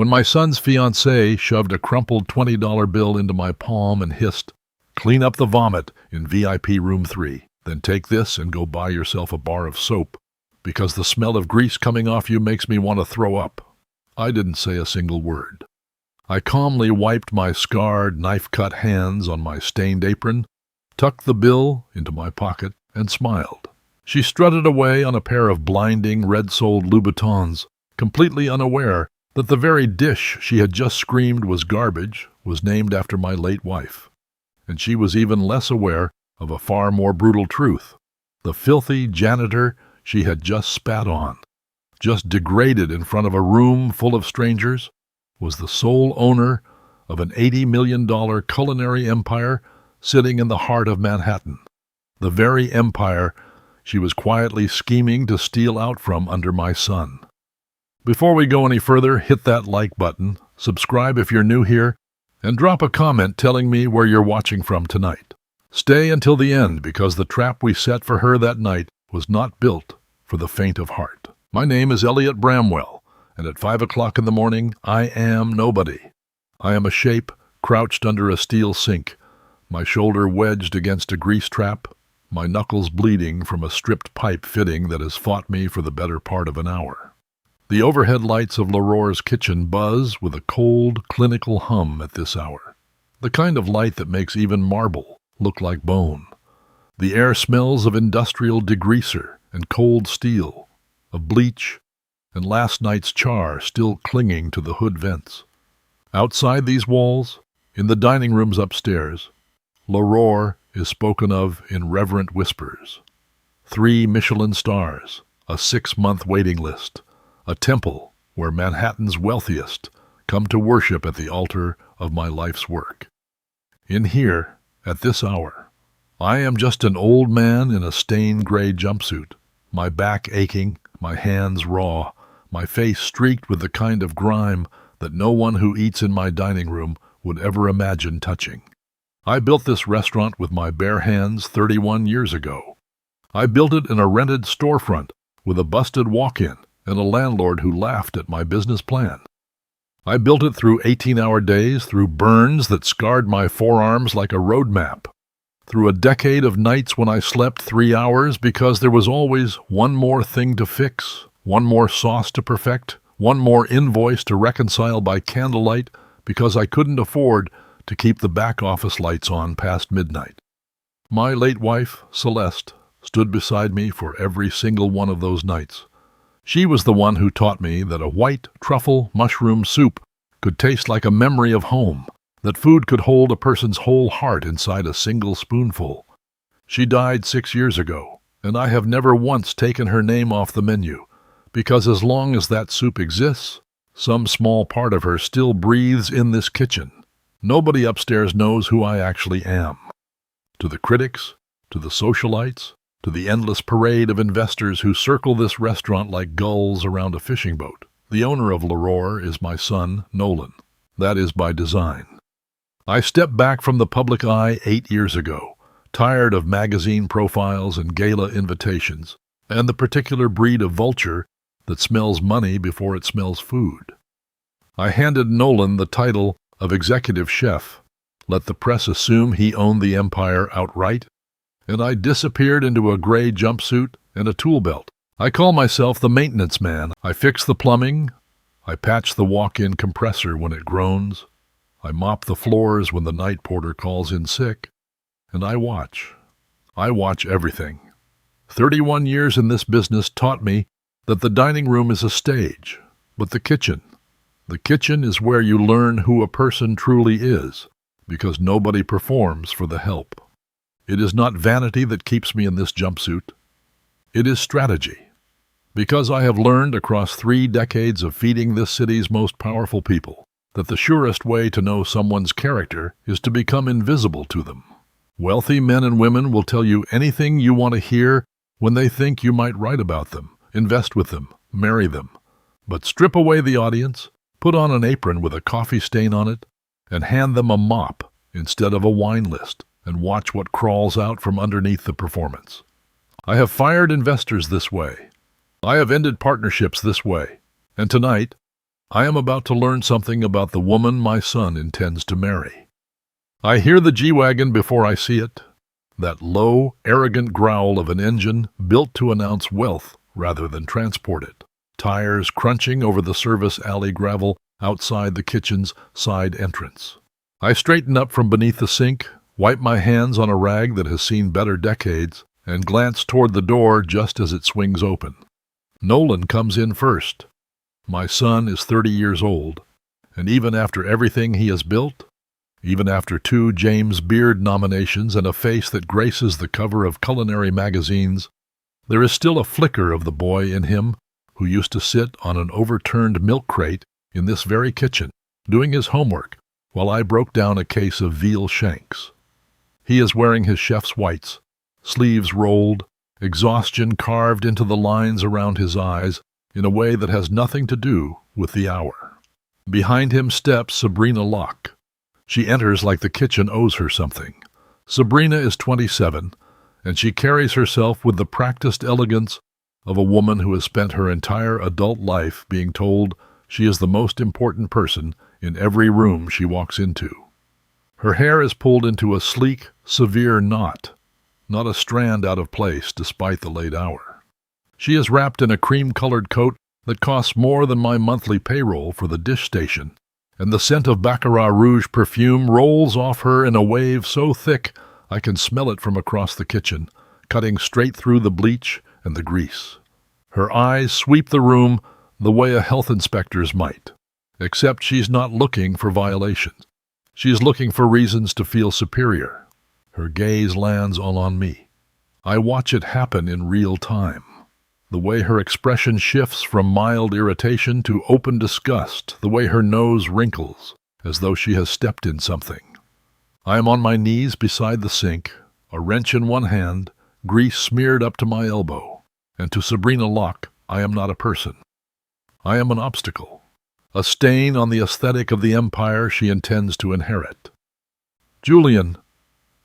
when my son's fiancée shoved a crumpled $20 bill into my palm and hissed, "Clean up the vomit in VIP room 3, then take this and go buy yourself a bar of soap, because the smell of grease coming off you makes me want to throw up." I didn't say a single word. I calmly wiped my scarred, knife-cut hands on my stained apron, tucked the bill into my pocket, and smiled. She strutted away on a pair of blinding, red-soled Louboutins, completely unaware that the very dish she had just screamed was garbage was named after my late wife. And she was even less aware of a far more brutal truth. The filthy janitor she had just spat on, just degraded in front of a room full of strangers, was the sole owner of an $80 million culinary empire sitting in the heart of Manhattan, the very empire she was quietly scheming to steal out from under my son. Before we go any further, hit that like button, subscribe if you're new here, and drop a comment telling me where you're watching from tonight. Stay until the end, because the trap we set for her that night was not built for the faint of heart. My name is Elliot Bramwell, and at 5 o'clock in the morning, I am nobody. I am a shape crouched under a steel sink, my shoulder wedged against a grease trap, my knuckles bleeding from a stripped pipe fitting that has fought me for the better part of an hour. The overhead lights of L'Aurore's kitchen buzz with a cold, clinical hum at this hour, the kind of light that makes even marble look like bone. The air smells of industrial degreaser and cold steel, of bleach, and last night's char still clinging to the hood vents. Outside these walls, in the dining rooms upstairs, L'Aurore is spoken of in reverent whispers. 3 Michelin stars, a 6-month waiting list, a temple where Manhattan's wealthiest come to worship at the altar of my life's work. In here, at this hour, I am just an old man in a stained gray jumpsuit, my back aching, my hands raw, my face streaked with the kind of grime that no one who eats in my dining room would ever imagine touching. I built this restaurant with my bare hands 31 years ago. I built it in a rented storefront with a busted walk-in and a landlord who laughed at my business plan. I built it through 18-hour days, through burns that scarred my forearms like a road map, through a decade of nights when I slept 3 hours because there was always one more thing to fix, one more sauce to perfect, one more invoice to reconcile by candlelight because I couldn't afford to keep the back office lights on past midnight. My late wife, Celeste, stood beside me for every single one of those nights. She was the one who taught me that a white truffle mushroom soup could taste like a memory of home, that food could hold a person's whole heart inside a single spoonful. She died 6 years ago, and I have never once taken her name off the menu, because as long as that soup exists, some small part of her still breathes in this kitchen. Nobody upstairs knows who I actually am. To the critics, to the socialites, to the endless parade of investors who circle this restaurant like gulls around a fishing boat, the owner of L'Aurore is my son, Nolan. That is by design. I stepped back from the public eye 8 years ago, tired of magazine profiles and gala invitations, and the particular breed of vulture that smells money before it smells food. I handed Nolan the title of executive chef, let the press assume he owned the empire outright, and I disappeared into a gray jumpsuit and a tool belt. I call myself the maintenance man. I fix the plumbing, I patch the walk-in compressor when it groans, I mop the floors when the night porter calls in sick, and I watch. I watch everything. 31 years in this business taught me that the dining room is a stage, but the kitchen is where you learn who a person truly is, because nobody performs for the help. It is not vanity that keeps me in this jumpsuit. It is strategy. Because I have learned across 3 decades of feeding this city's most powerful people that the surest way to know someone's character is to become invisible to them. Wealthy men and women will tell you anything you want to hear when they think you might write about them, invest with them, marry them. But strip away the audience, put on an apron with a coffee stain on it, and hand them a mop instead of a wine list, and watch what crawls out from underneath the performance. I have fired investors this way. I have ended partnerships this way. And tonight, I am about to learn something about the woman my son intends to marry. I hear the G-Wagon before I see it, that low, arrogant growl of an engine built to announce wealth rather than transport it, tires crunching over the service alley gravel outside the kitchen's side entrance. I straighten up from beneath the sink, wipe my hands on a rag that has seen better decades, and glance toward the door just as it swings open. Nolan comes in first. My son is 30 years old, and even after everything he has built, even after 2 James Beard nominations and a face that graces the cover of culinary magazines, there is still a flicker of the boy in him who used to sit on an overturned milk crate in this very kitchen, doing his homework while I broke down a case of veal shanks. He is wearing his chef's whites, sleeves rolled, exhaustion carved into the lines around his eyes in a way that has nothing to do with the hour. Behind him steps Sabrina Locke. She enters like the kitchen owes her something. Sabrina is 27, and she carries herself with the practiced elegance of a woman who has spent her entire adult life being told she is the most important person in every room she walks into. Her hair is pulled into a sleek, severe knot, not a strand out of place despite the late hour. She is wrapped in a cream-colored coat that costs more than my monthly payroll for the dish station, and the scent of Baccarat Rouge perfume rolls off her in a wave so thick I can smell it from across the kitchen, cutting straight through the bleach and the grease. Her eyes sweep the room the way a health inspector's might, except she's not looking for violations. She is looking for reasons to feel superior. Her gaze lands all on me. I watch it happen in real time. The way her expression shifts from mild irritation to open disgust, the way her nose wrinkles, as though she has stepped in something. I am on my knees beside the sink, a wrench in one hand, grease smeared up to my elbow, and to Sabrina Locke, I am not a person. I am an obstacle, a stain on the aesthetic of the empire she intends to inherit. Julian,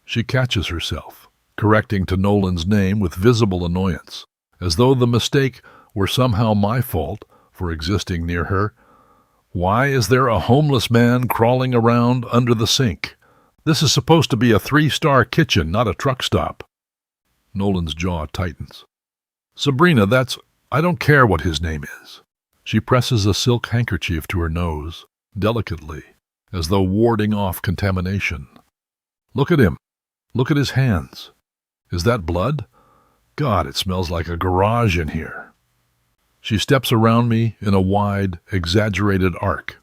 she catches herself, correcting to Nolan's name with visible annoyance, as though the mistake were somehow my fault for existing near her. Why is there a homeless man crawling around under the sink? This is supposed to be a 3-star kitchen, not a truck stop. Nolan's jaw tightens. Sabrina, I don't care what his name is. She presses a silk handkerchief to her nose, delicately, as though warding off contamination. Look at him. Look at his hands. Is that blood? God, it smells like a garage in here. She steps around me in a wide, exaggerated arc,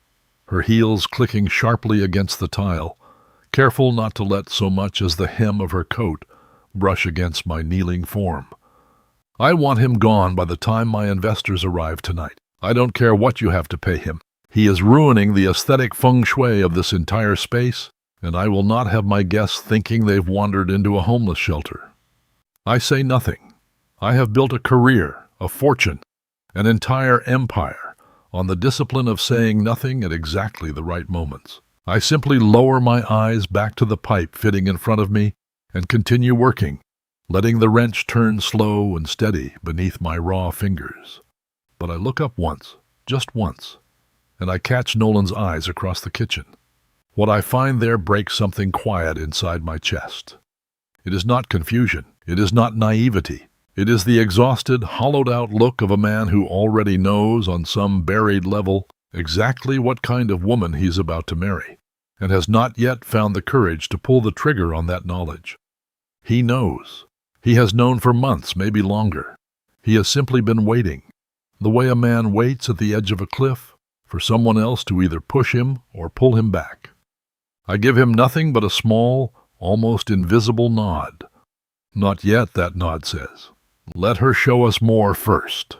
her heels clicking sharply against the tile, careful not to let so much as the hem of her coat brush against my kneeling form. I want him gone by the time my investors arrive tonight. I don't care what you have to pay him. He is ruining the aesthetic feng shui of this entire space, and I will not have my guests thinking they've wandered into a homeless shelter. I say nothing. I have built a career, a fortune, an entire empire on the discipline of saying nothing at exactly the right moments. I simply lower my eyes back to the pipe fitting in front of me and continue working, letting the wrench turn slow and steady beneath my raw fingers. But I look up once, just once, and I catch Nolan's eyes across the kitchen. What I find there breaks something quiet inside my chest. It is not confusion. It is not naivety. It is the exhausted, hollowed-out look of a man who already knows on some buried level exactly what kind of woman he's about to marry, and has not yet found the courage to pull the trigger on that knowledge. He knows. He has known for months, maybe longer. He has simply been waiting, the way a man waits at the edge of a cliff for someone else to either push him or pull him back. I give him nothing but a small, almost invisible nod. Not yet, that nod says. Let her show us more first.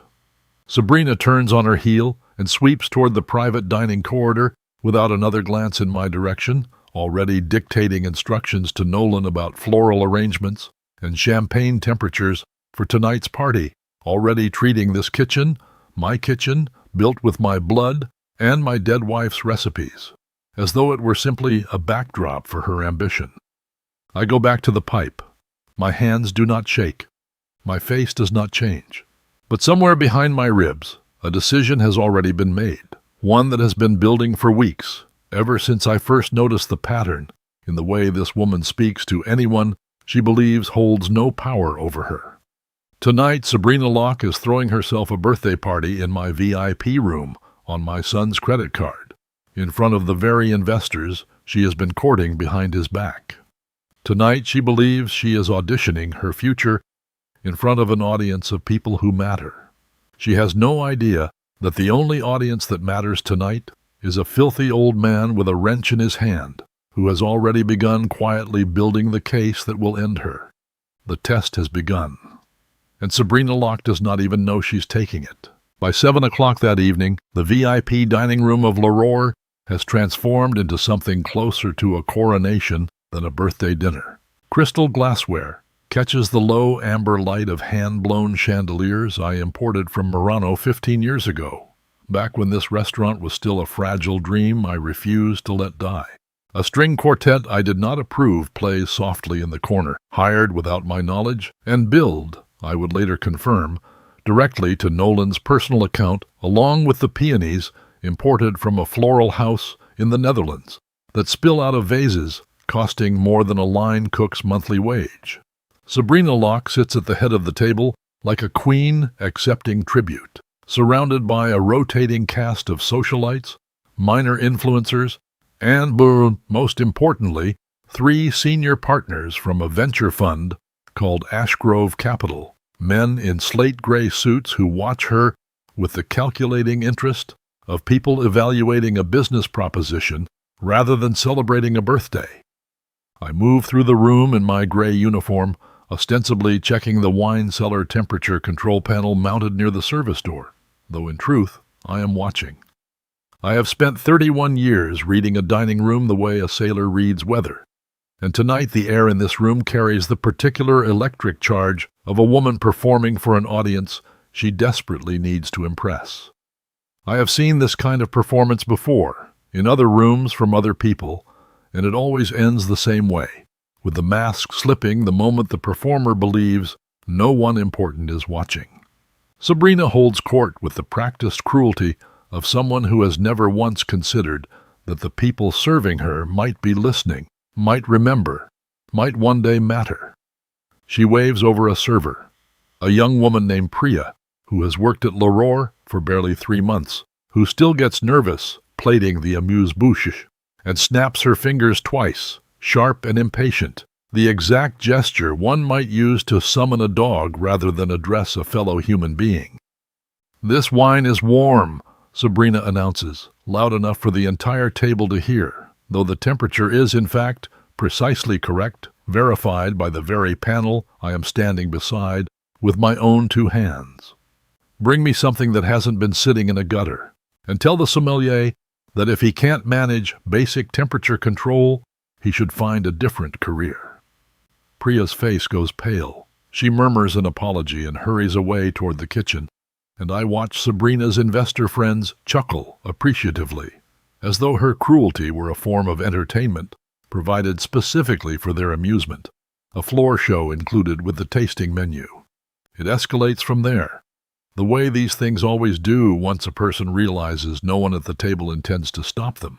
Sabrina turns on her heel and sweeps toward the private dining corridor without another glance in my direction, already dictating instructions to Nolan about floral arrangements and champagne temperatures for tonight's party, already treating this kitchen, my kitchen, built with my blood and my dead wife's recipes, as though it were simply a backdrop for her ambition. I go back to the pipe. My hands do not shake. My face does not change. But somewhere behind my ribs, a decision has already been made, one that has been building for weeks, ever since I first noticed the pattern in the way this woman speaks to anyone she believes holds no power over her. Tonight, Sabrina Locke is throwing herself a birthday party in my VIP room on my son's credit card, in front of the very investors she has been courting behind his back. Tonight, she believes she is auditioning her future in front of an audience of people who matter. She has no idea that the only audience that matters tonight is a filthy old man with a wrench in his hand who has already begun quietly building the case that will end her. The test has begun, and Sabrina Locke does not even know she's taking it. By 7 o'clock that evening, the VIP dining room of L'Aurore has transformed into something closer to a coronation than a birthday dinner. Crystal glassware catches the low amber light of hand-blown chandeliers I imported from Murano 15 years ago. Back when this restaurant was still a fragile dream I refused to let die. A string quartet I did not approve plays softly in the corner, hired without my knowledge, and billed, I would later confirm, directly to Nolan's personal account, along with the peonies imported from a floral house in the Netherlands that spill out of vases costing more than a line cook's monthly wage. Sabrina Locke sits at the head of the table like a queen accepting tribute, surrounded by a rotating cast of socialites, minor influencers, and, most importantly, 3 senior partners from a venture fund called Ashgrove Capital, men in slate-gray suits who watch her with the calculating interest of people evaluating a business proposition rather than celebrating a birthday. I move through the room in my gray uniform, ostensibly checking the wine cellar temperature control panel mounted near the service door, though in truth, I am watching. I have spent 31 years reading a dining room the way a sailor reads weather, and tonight the air in this room carries the particular electric charge of a woman performing for an audience she desperately needs to impress. I have seen this kind of performance before, in other rooms from other people, and it always ends the same way, with the mask slipping the moment the performer believes no one important is watching. Sabrina holds court with the practiced cruelty of someone who has never once considered that the people serving her might be listening, might remember, might one day matter. She waves over a server, a young woman named Priya, who has worked at L'Aurore for barely 3 months, who still gets nervous plating the amuse-bouche and snaps her fingers twice, sharp and impatient, the exact gesture one might use to summon a dog rather than address a fellow human being. "This wine is warm," Sabrina announces, loud enough for the entire table to hear, though the temperature is, in fact, precisely correct, verified by the very panel I am standing beside with my own 2 hands. Bring me something that hasn't been sitting in a gutter, and tell the sommelier that if he can't manage basic temperature control, he should find a different career. Priya's face goes pale. She murmurs an apology and hurries away toward the kitchen, and I watch Sabrina's investor friends chuckle appreciatively, as though her cruelty were a form of entertainment provided specifically for their amusement, a floor show included with the tasting menu. It escalates from there, the way these things always do once a person realizes no one at the table intends to stop them.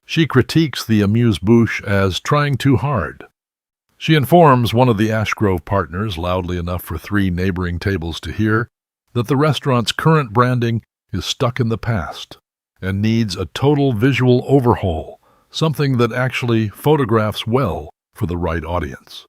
She critiques the amuse-bouche as trying too hard. She informs one of the Ashgrove partners, loudly enough for 3 neighboring tables to hear, that the restaurant's current branding is stuck in the past and needs a total visual overhaul, something that actually photographs well for the right audience.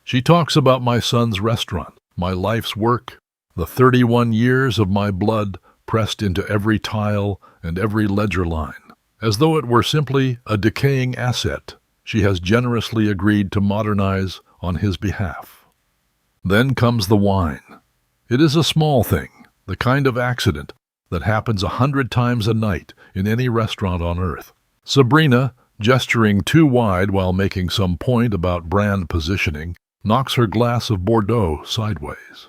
She talks about my son's restaurant, my life's work, the 31 years of my blood pressed into every tile and every ledger line, as though it were simply a decaying asset she has generously agreed to modernize on his behalf. Then comes the wine. It is a small thing, the kind of accident that happens 100 times a night in any restaurant on earth. Sabrina, gesturing too wide while making some point about brand positioning, knocks her glass of Bordeaux sideways.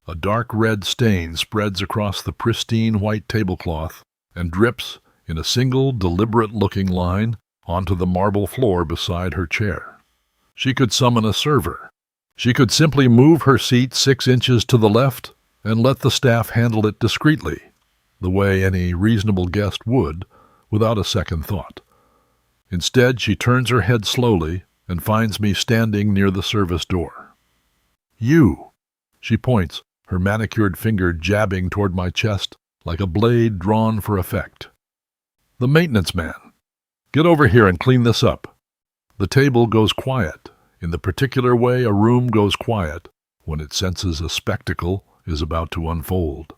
A dark red stain spreads across the pristine white tablecloth and drips in a single deliberate-looking line onto the marble floor beside her chair. She could summon a server. She could simply move her seat 6 inches to the left and let the staff handle it discreetly. the way any reasonable guest would, without a second thought. Instead, she turns her head slowly and finds me standing near the service door. "You!" She points, her manicured finger jabbing toward my chest like a blade drawn for effect. "The maintenance man. Get over here and clean this up." The table goes quiet, in the particular way a room goes quiet when it senses a spectacle is about to unfold.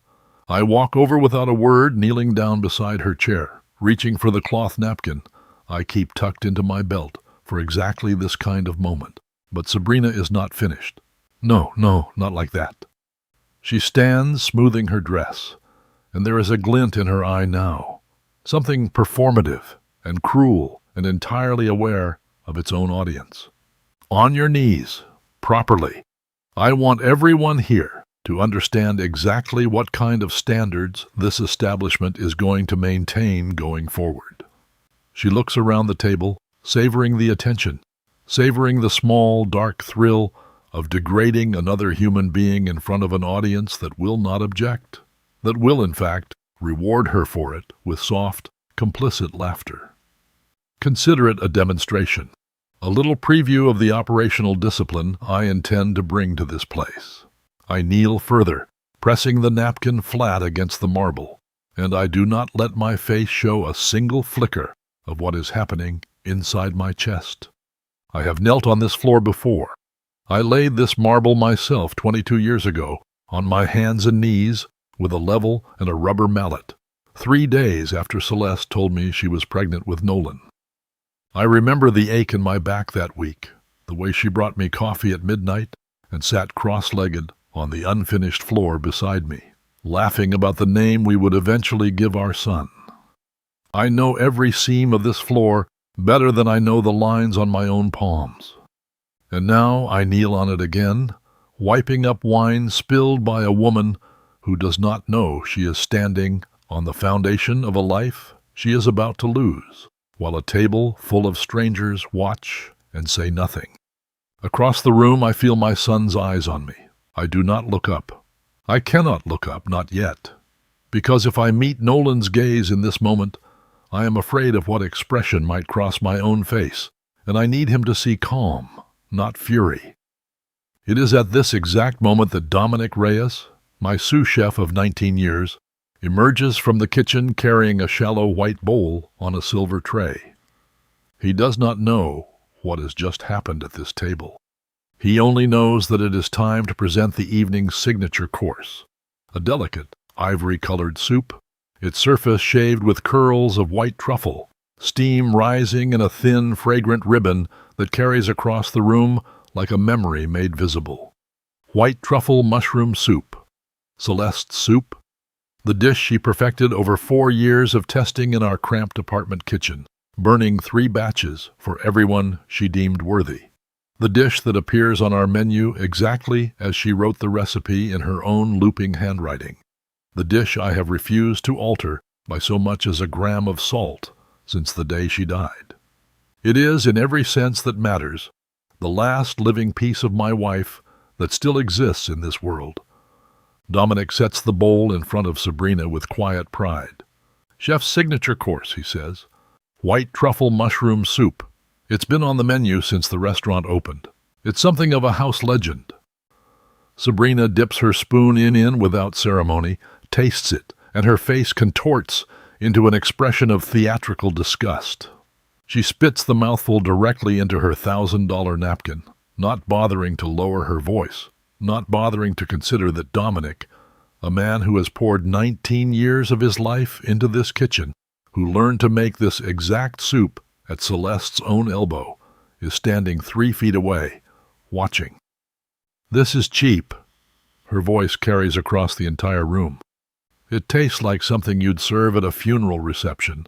I walk over without a word, kneeling down beside her chair, reaching for the cloth napkin I keep tucked into my belt for exactly this kind of moment. But Sabrina is not finished. No, not like that. She stands, smoothing her dress, and there is a glint in her eye now, something performative and cruel and entirely aware of its own audience. "On your knees, properly. I want everyone here to understand exactly what kind of standards this establishment is going to maintain going forward." She looks around the table, savoring the attention, savoring the small, dark thrill of degrading another human being in front of an audience that will not object, that will, in fact, reward her for it with soft, complicit laughter. Consider it a demonstration, a little preview of the operational discipline I intend to bring to this place. I kneel further, pressing the napkin flat against the marble, and I do not let my face show a single flicker of what is happening inside my chest. I have knelt on this floor before. I laid this marble myself 22 years ago, on my hands and knees, with a level and a rubber mallet, 3 days after Celeste told me she was pregnant with Nolan. I remember the ache in my back that week, the way she brought me coffee at midnight and sat cross-legged on the unfinished floor beside me, laughing about the name we would eventually give our son. I know every seam of this floor better than I know the lines on my own palms. And now I kneel on it again, wiping up wine spilled by a woman who does not know she is standing on the foundation of a life she is about to lose, while a table full of strangers watch and say nothing. Across the room I feel my son's eyes on me. I do not look up. I cannot look up, not yet, because if I meet Nolan's gaze in this moment, I am afraid of what expression might cross my own face, and I need him to see calm, not fury. It is at this exact moment that Dominic Reyes, my sous chef of 19 years, emerges from the kitchen carrying a shallow white bowl on a silver tray. He does not know what has just happened at this table. He only knows that it is time to present the evening's signature course, a delicate, ivory-colored soup, its surface shaved with curls of white truffle, steam rising in a thin, fragrant ribbon that carries across the room like a memory made visible. White truffle mushroom soup, Celeste's soup, the dish she perfected over 4 years of testing in our cramped apartment kitchen, burning 3 batches for everyone she deemed worthy. The dish that appears on our menu exactly as she wrote the recipe in her own looping handwriting. The dish I have refused to alter by so much as a gram of salt since the day she died. It is, in every sense that matters, the last living piece of my wife that still exists in this world. Dominic sets the bowl in front of Sabrina with quiet pride. "Chef's signature course," he says. "White truffle mushroom soup. It's been on the menu since the restaurant opened. It's something of a house legend." Sabrina dips her spoon in without ceremony, tastes it, and her face contorts into an expression of theatrical disgust. She spits the mouthful directly into her $1,000 napkin, not bothering to lower her voice, not bothering to consider that Dominic, a man who has poured 19 years of his life into this kitchen, who learned to make this exact soup at Celeste's own elbow, is standing 3 feet away, watching. "This is cheap." Her voice carries across the entire room. "It tastes like something you'd serve at a funeral reception.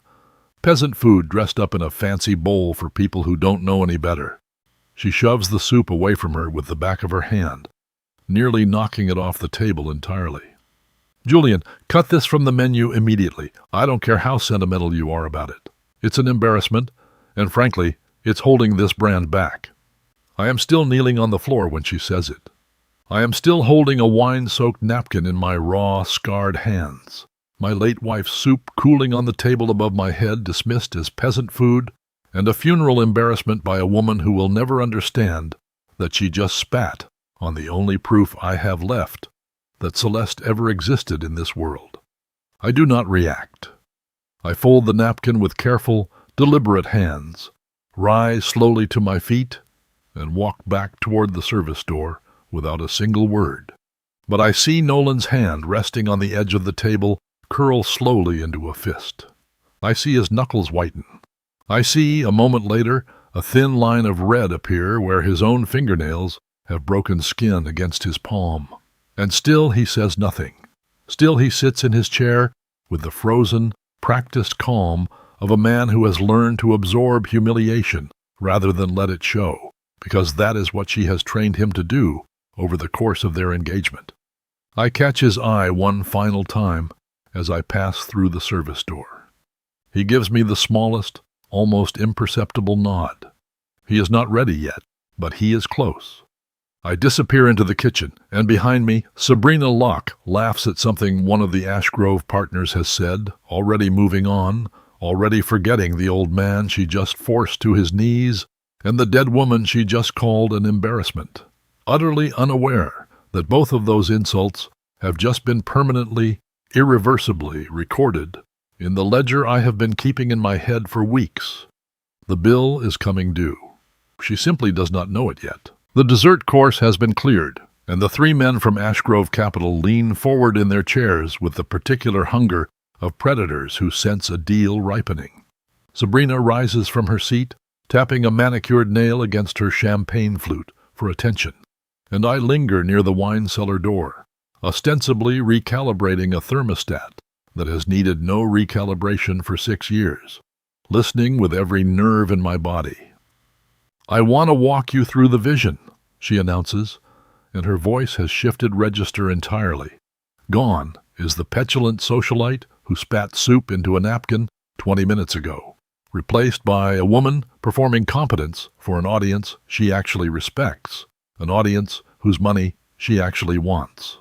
Peasant food dressed up in a fancy bowl for people who don't know any better." She shoves the soup away from her with the back of her hand, nearly knocking it off the table entirely. "Julian, cut this from the menu immediately. I don't care how sentimental you are about it. It's an embarrassment, and frankly, it's holding this brand back." I am still kneeling on the floor when she says it. I am still holding a wine-soaked napkin in my raw, scarred hands. my late wife's soup cooling on the table above my head, dismissed as peasant food, and a funeral embarrassment by a woman who will never understand that she just spat on the only proof I have left that Celeste ever existed in this world. I do not react. I fold the napkin with careful, deliberate hands, rise slowly to my feet, and walk back toward the service door without a single word. But I see Nolan's hand resting on the edge of the table curl slowly into a fist. I see his knuckles whiten. I see, a moment later, a thin line of red appear where his own fingernails have broken skin against his palm. And still he says nothing. Still he sits in his chair with the frozen, practiced calm of a man who has learned to absorb humiliation rather than let it show, because that is what she has trained him to do over the course of their engagement. I catch his eye one final time as I pass through the service door. He gives me the smallest, almost imperceptible nod. He is not ready yet, but he is close. I disappear into the kitchen, and behind me, Sabrina Locke laughs at something one of the Ashgrove partners has said, already moving on, already forgetting the old man she just forced to his knees and the dead woman she just called an embarrassment, utterly unaware that both of those insults have just been permanently, irreversibly recorded in the ledger I have been keeping in my head for weeks. The bill is coming due. She simply does not know it yet. The dessert course has been cleared, and the three men from Ashgrove Capital lean forward in their chairs with the particular hunger of predators who sense a deal ripening. Sabrina rises from her seat, tapping a manicured nail against her champagne flute for attention, and I linger near the wine cellar door, ostensibly recalibrating a thermostat that has needed no recalibration for 6 years, listening with every nerve in my body. "I want to walk you through the vision," she announces, and her voice has shifted register entirely. Gone is the petulant socialite who spat soup into a napkin 20 minutes ago, replaced by a woman performing competence for an audience she actually respects, an audience whose money she actually wants.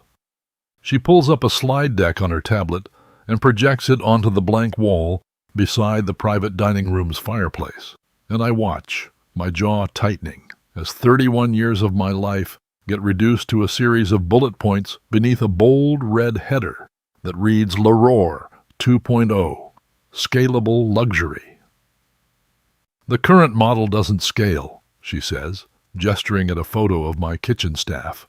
She pulls up a slide deck on her tablet and projects it onto the blank wall beside the private dining room's fireplace, and I watch, my jaw tightening, as 31 years of my life get reduced to a series of bullet points beneath a bold red header that reads L'Aurore 2.0, Scalable Luxury. "The current model doesn't scale," she says, gesturing at a photo of my kitchen staff.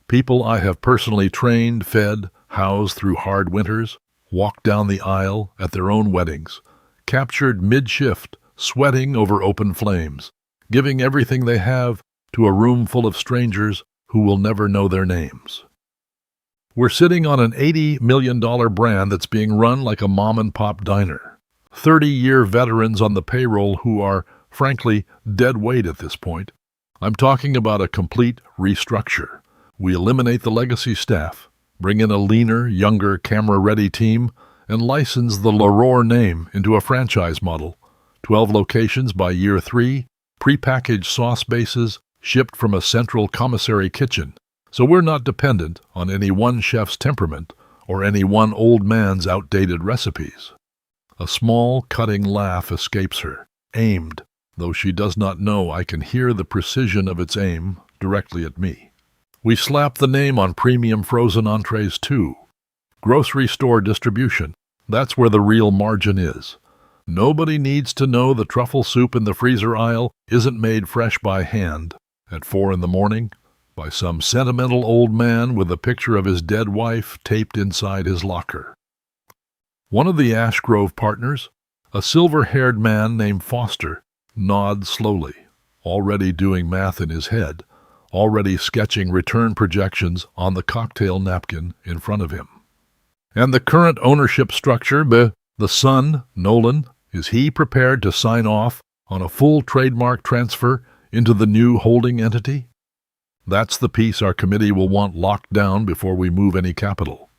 People I have personally trained, fed, housed through hard winters, walked down the aisle at their own weddings, captured mid-shift, sweating over open flames, giving everything they have to a room full of strangers who will never know their names. We're sitting on an $80 million brand that's being run like a mom-and-pop diner. 30-year veterans on the payroll who are, frankly, dead weight at this point. I'm talking about a complete restructure. We eliminate the legacy staff, bring in a leaner, younger, camera-ready team, and license the L'Aurore name into a franchise model. 12 locations by year 3, prepackaged sauce bases shipped from a central commissary kitchen, so we're not dependent on any one chef's temperament or any one old man's outdated recipes. A small, cutting laugh escapes her, aimed, though she does not know I can hear the precision of its aim directly at me. We slap the name on premium frozen entrees too. Grocery store distribution, that's where the real margin is. Nobody needs to know the truffle soup in the freezer aisle isn't made fresh by hand at 4 a.m. by some sentimental old man with a picture of his dead wife taped inside his locker. One of the Ashgrove partners, a silver-haired man named Foster, nods slowly, already doing math in his head, already sketching return projections on the cocktail napkin in front of him. And the current ownership structure, the son, Nolan, is he prepared to sign off on a full trademark transfer into the new holding entity? That's the piece our committee will want locked down before we move any capital.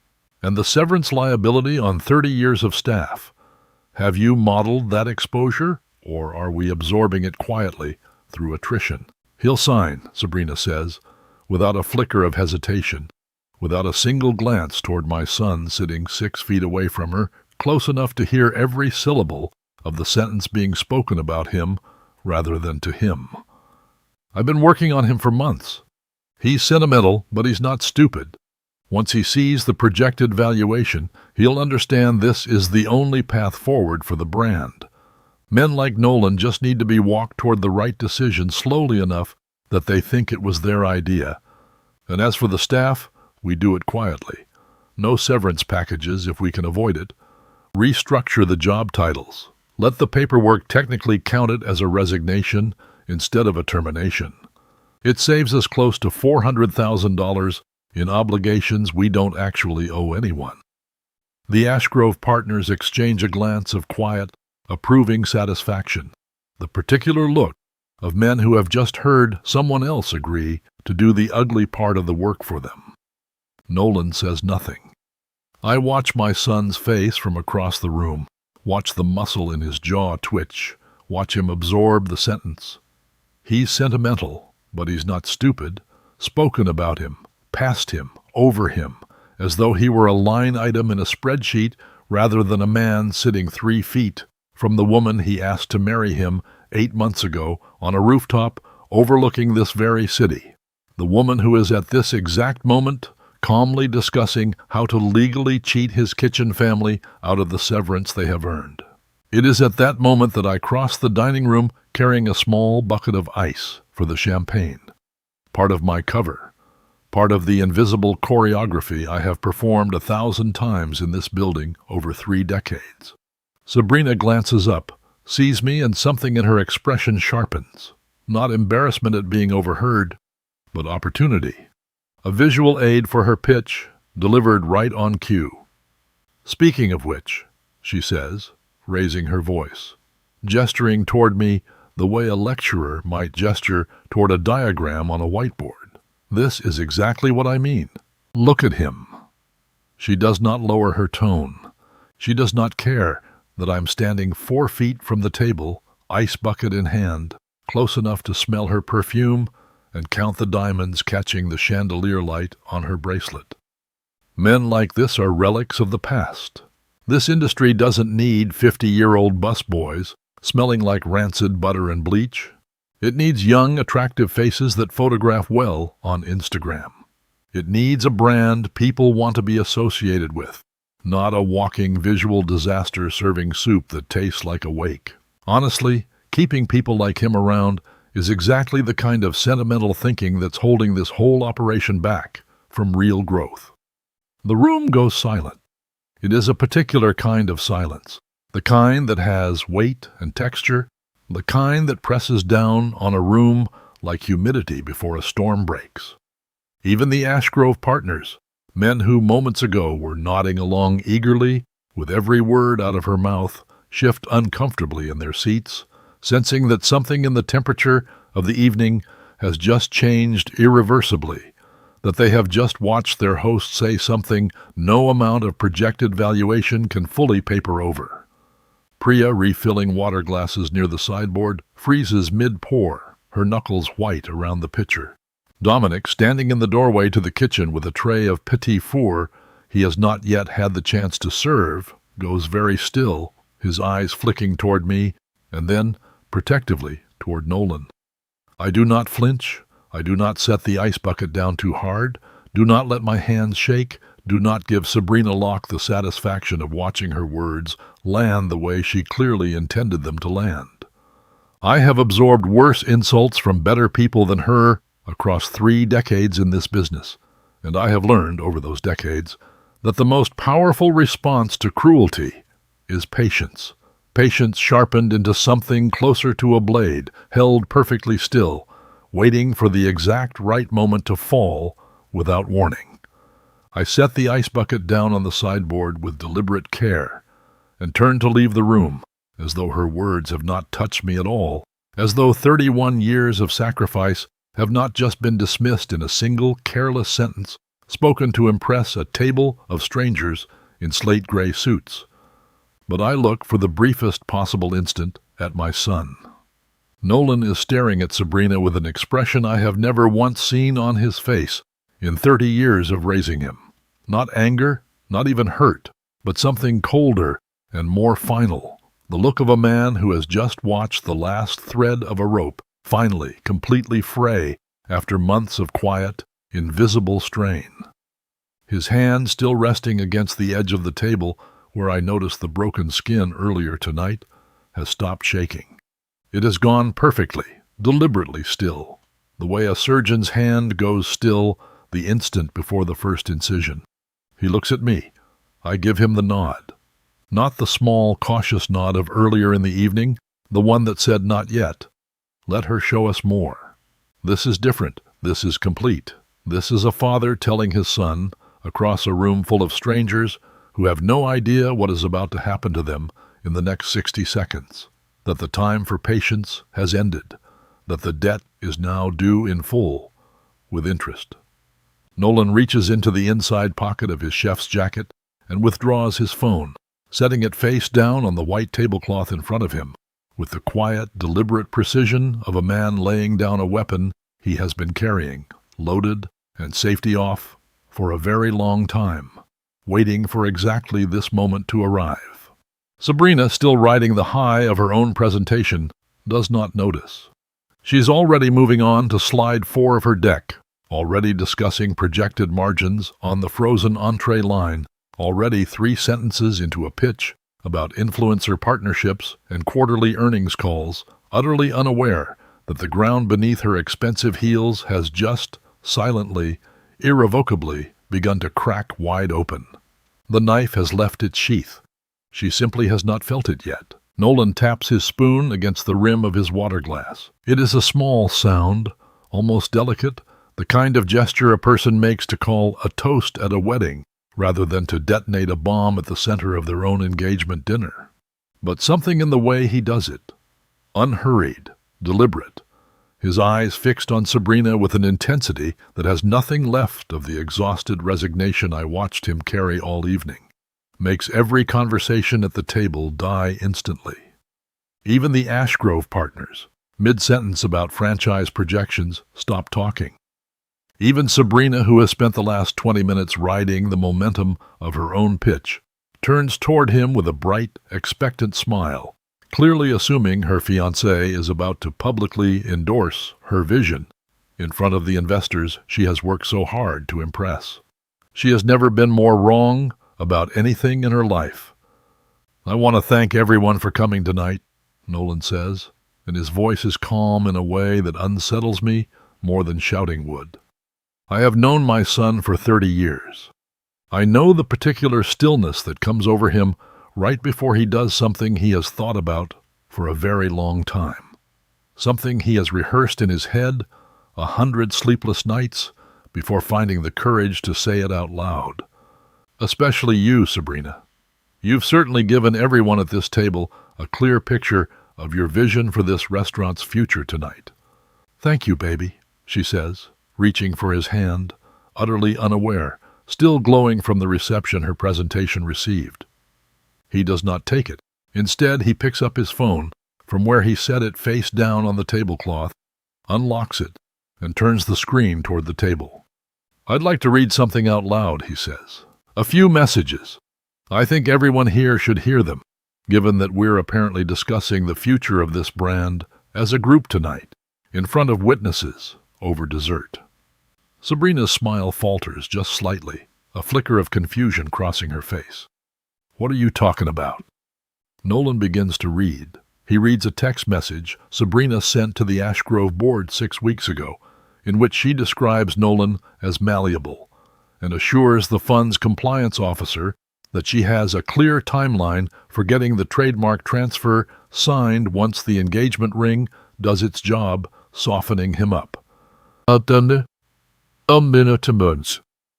And the severance liability on 30 years of staff. Have you modeled that exposure, or are we absorbing it quietly through attrition? He'll sign, Sabrina says, without a flicker of hesitation, without a single glance toward my son sitting 6 feet away from her, close enough to hear every syllable of the sentence being spoken about him rather than to him. I've been working on him for months. He's sentimental, but he's not stupid. Once he sees the projected valuation, he'll understand this is the only path forward for the brand. Men like Nolan just need to be walked toward the right decision slowly enough that they think it was their idea. And as for the staff, we do it quietly. No severance packages if we can avoid it. Restructure the job titles. Let the paperwork technically count it as a resignation instead of a termination. It saves us close to $400,000 in obligations we don't actually owe anyone. The Ashgrove partners exchange a glance of quiet, approving satisfaction, the particular look of men who have just heard someone else agree to do the ugly part of the work for them. Nolan says nothing. I watch my son's face from across the room, watch the muscle in his jaw twitch, watch him absorb the sentence. He's sentimental, but he's not stupid. Spoken about him, past him, over him, as though he were a line item in a spreadsheet rather than a man sitting 3 feet from the woman he asked to marry him 8 months ago on a rooftop overlooking this very city. The woman who is at this exact moment calmly discussing how to legally cheat his kitchen family out of the severance they have earned. It is at that moment that I cross the dining room carrying a small bucket of ice for the champagne. Part of my cover. Part of the invisible choreography I have performed 1,000 times in this building over 3 decades. Sabrina glances up, sees me, and something in her expression sharpens. Not embarrassment at being overheard, but opportunity. A visual aid for her pitch, delivered right on cue. Speaking of which, she says, raising her voice, gesturing toward me the way a lecturer might gesture toward a diagram on a whiteboard. This is exactly what I mean. Look at him. She does not lower her tone. She does not care that I'm standing 4 feet from the table, ice bucket in hand, close enough to smell her perfume and count the diamonds catching the chandelier light on her bracelet. Men like this are relics of the past. This industry doesn't need 50-year-old busboys smelling like rancid butter and bleach. It needs young, attractive faces that photograph well on Instagram. It needs a brand people want to be associated with, not a walking visual disaster serving soup that tastes like a wake. Honestly, keeping people like him around is exactly the kind of sentimental thinking that's holding this whole operation back from real growth. The room goes silent. It is a particular kind of silence, the kind that has weight and texture, the kind that presses down on a room like humidity before a storm breaks. Even the Ashgrove partners, men who moments ago were nodding along eagerly, with every word out of her mouth, shift uncomfortably in their seats, sensing that something in the temperature of the evening has just changed irreversibly, that they have just watched their host say something no amount of projected valuation can fully paper over. Priya, refilling water glasses near the sideboard, freezes mid-pour, her knuckles white around the pitcher. Dominic, standing in the doorway to the kitchen with a tray of petit four he has not yet had the chance to serve, goes very still, his eyes flicking toward me, and then, protectively, toward Nolan. I do not flinch. I do not set the ice bucket down too hard. Do not let my hands shake. Do not give Sabrina Locke the satisfaction of watching her words land the way she clearly intended them to land. I have absorbed worse insults from better people than her across 3 decades in this business, and I have learned over those decades that the most powerful response to cruelty is patience. Patience sharpened into something closer to a blade, held perfectly still, waiting for the exact right moment to fall without warning. I set the ice bucket down on the sideboard with deliberate care and turned to leave the room, as though her words have not touched me at all, as though 31 years of sacrifice have not just been dismissed in a single careless sentence spoken to impress a table of strangers in slate-gray suits. But I look for the briefest possible instant at my son. Nolan is staring at Sabrina with an expression I have never once seen on his face in 30 years of raising him. Not anger, not even hurt, but something colder and more final. The look of a man who has just watched the last thread of a rope finally, completely fray after months of quiet, invisible strain. His hand still resting against the edge of the table where I noticed the broken skin earlier tonight, has stopped shaking. It has gone perfectly, deliberately still, the way a surgeon's hand goes still the instant before the first incision. He looks at me. I give him the nod. Not the small, cautious nod of earlier in the evening, the one that said not yet. Let her show us more. This is different. This is complete. This is a father telling his son, across a room full of strangers who have no idea what is about to happen to them in the next 60 seconds, that the time for patience has ended, that the debt is now due in full, with interest. Nolan reaches into the inside pocket of his chef's jacket and withdraws his phone, setting it face down on the white tablecloth in front of him, with the quiet, deliberate precision of a man laying down a weapon he has been carrying, loaded and safety off, for a very long time, waiting for exactly this moment to arrive. Sabrina, still riding the high of her own presentation, does not notice. She's already moving on to slide 4 of her deck, already discussing projected margins on the frozen entree line, already 3 sentences into a pitch about influencer partnerships and quarterly earnings calls, utterly unaware that the ground beneath her expensive heels has just, silently, irrevocably, begun to crack wide open. The knife has left its sheath. She simply has not felt it yet. Nolan taps his spoon against the rim of his water glass. It is a small sound, almost delicate, the kind of gesture a person makes to call a toast at a wedding, rather than to detonate a bomb at the center of their own engagement dinner. But something in the way he does it, unhurried, deliberate, his eyes fixed on Sabrina with an intensity that has nothing left of the exhausted resignation I watched him carry all evening, makes every conversation at the table die instantly. Even the Ashgrove partners, mid-sentence about franchise projections, stop talking. Even Sabrina, who has spent the last 20 minutes riding the momentum of her own pitch, turns toward him with a bright, expectant smile, clearly assuming her fiancé is about to publicly endorse her vision in front of the investors she has worked so hard to impress. She has never been more wrong about anything in her life. "I want to thank everyone for coming tonight," Nolan says, and his voice is calm in a way that unsettles me more than shouting would. I have known my son for 30 years. I know the particular stillness that comes over him right before he does something he has thought about for a very long time. Something he has rehearsed in his head 100 sleepless nights before finding the courage to say it out loud. Especially you, Sabrina. You've certainly given everyone at this table a clear picture of your vision for this restaurant's future tonight. "Thank you, baby," she says, reaching for his hand, utterly unaware, still glowing from the reception her presentation received. He does not take it. Instead, he picks up his phone from where he set it face down on the tablecloth, unlocks it, and turns the screen toward the table. "I'd like to read something out loud," he says. "A few messages. I think everyone here should hear them, given that we're apparently discussing the future of this brand as a group tonight, in front of witnesses, over dessert." Sabrina's smile falters just slightly, a flicker of confusion crossing her face. "What are you talking about?" Nolan begins to read. He reads a text message Sabrina sent to the Ashgrove board 6 weeks ago, in which she describes Nolan as malleable and assures the fund's compliance officer that she has a clear timeline for getting the trademark transfer signed once the engagement ring does its job, softening him up. A minute a month.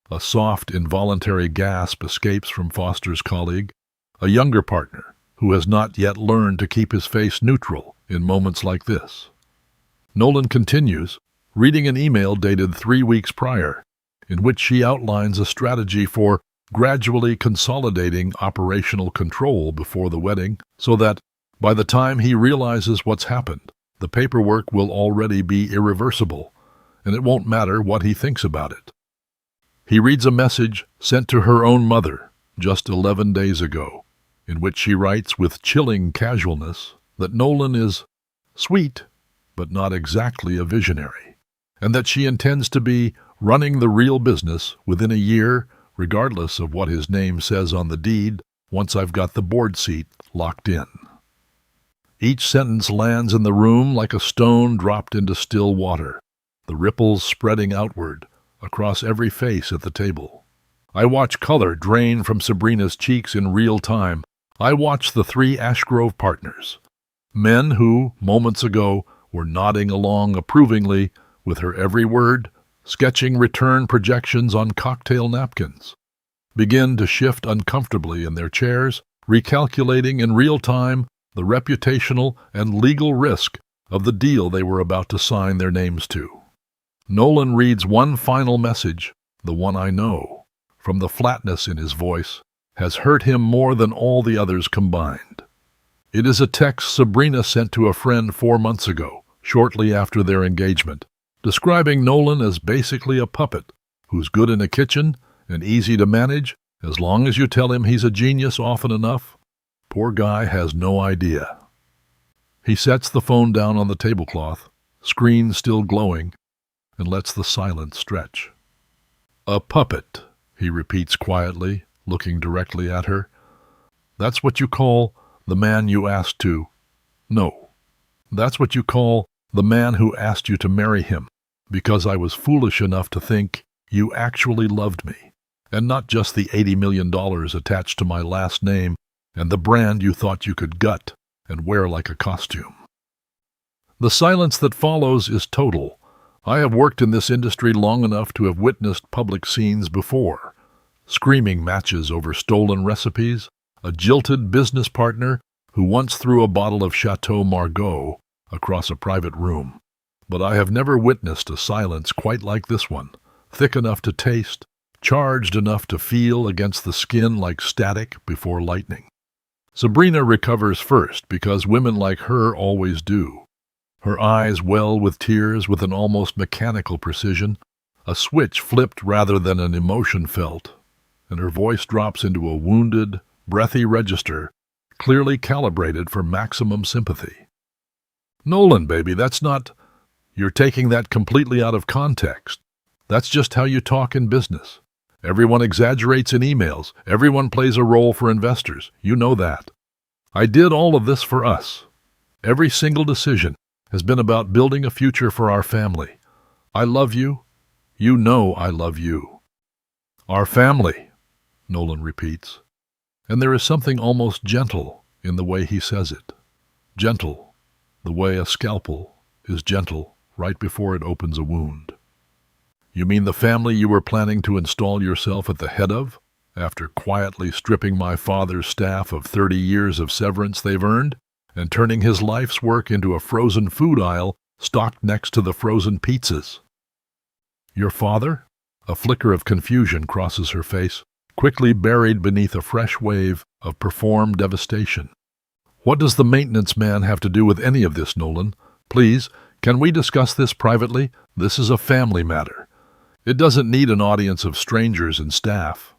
A soft, involuntary gasp escapes from Foster's colleague, a younger partner who has not yet learned to keep his face neutral in moments like this. Nolan continues, reading an email dated 3 weeks prior, in which she outlines a strategy for gradually consolidating operational control before the wedding so that, by the time he realizes what's happened, the paperwork will already be irreversible, and it won't matter what he thinks about it. He reads a message sent to her own mother just 11 days ago, in which she writes with chilling casualness that Nolan is sweet, but not exactly a visionary, and that she intends to be running the real business within a year, regardless of what his name says on the deed, once I've got the board seat locked in. Each sentence lands in the room like a stone dropped into still water, the ripples spreading outward across every face at the table. I watch color drain from Sabrina's cheeks in real time. I watch the three Ashgrove partners, men who, moments ago, were nodding along approvingly with her every word, sketching return projections on cocktail napkins, begin to shift uncomfortably in their chairs, recalculating in real time the reputational and legal risk of the deal they were about to sign their names to. Nolan reads one final message, the one I know, from the flatness in his voice, has hurt him more than all the others combined. It is a text Sabrina sent to a friend 4 months ago, shortly after their engagement, describing Nolan as basically a puppet who's good in a kitchen and easy to manage as long as you tell him he's a genius often enough. Poor guy has no idea. He sets the phone down on the tablecloth, screen still glowing, and lets the silence stretch. A puppet, he repeats quietly, looking directly at her. That's what you call the man you asked to. No, that's what you call the man who asked you to marry him, because I was foolish enough to think you actually loved me, and not just the $80 million attached to my last name and the brand you thought you could gut and wear like a costume. The silence that follows is total. I have worked in this industry long enough to have witnessed public scenes before. Screaming matches over stolen recipes, a jilted business partner who once threw a bottle of Chateau Margaux across a private room. But I have never witnessed a silence quite like this one, thick enough to taste, charged enough to feel against the skin like static before lightning. Sabrina recovers first because women like her always do. Her eyes well with tears with an almost mechanical precision, a switch flipped rather than an emotion felt, and her voice drops into a wounded, breathy register, clearly calibrated for maximum sympathy. Nolan, baby, that's not... You're taking that completely out of context. That's just how you talk in business. Everyone exaggerates in emails. Everyone plays a role for investors. You know that. I did all of this for us. Every single decision has been about building a future for our family. I love you. You know I love you. Our family, Nolan repeats. And there is something almost gentle in the way he says it. Gentle, the way a scalpel is gentle right before it opens a wound. You mean the family you were planning to install yourself at the head of, after quietly stripping my father's staff of 30 years of severance they've earned, and turning his life's work into a frozen food aisle stocked next to the frozen pizzas? Your father? A flicker of confusion crosses her face, quickly buried beneath a fresh wave of performed devastation. What does the maintenance man have to do with any of this, Nolan? Please, can we discuss this privately? This is a family matter. It doesn't need an audience of strangers and staff.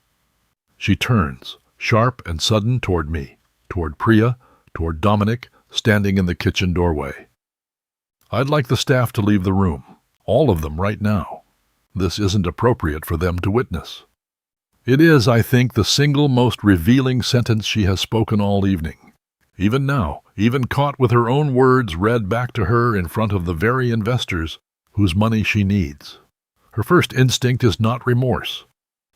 She turns, sharp and sudden, toward me, toward Priya, toward Dominic, standing in the kitchen doorway. I'd like the staff to leave the room, all of them right now. This isn't appropriate for them to witness. It is, I think, the single most revealing sentence she has spoken all evening. Even now, even caught with her own words read back to her in front of the very investors whose money she needs. Her first instinct is not remorse.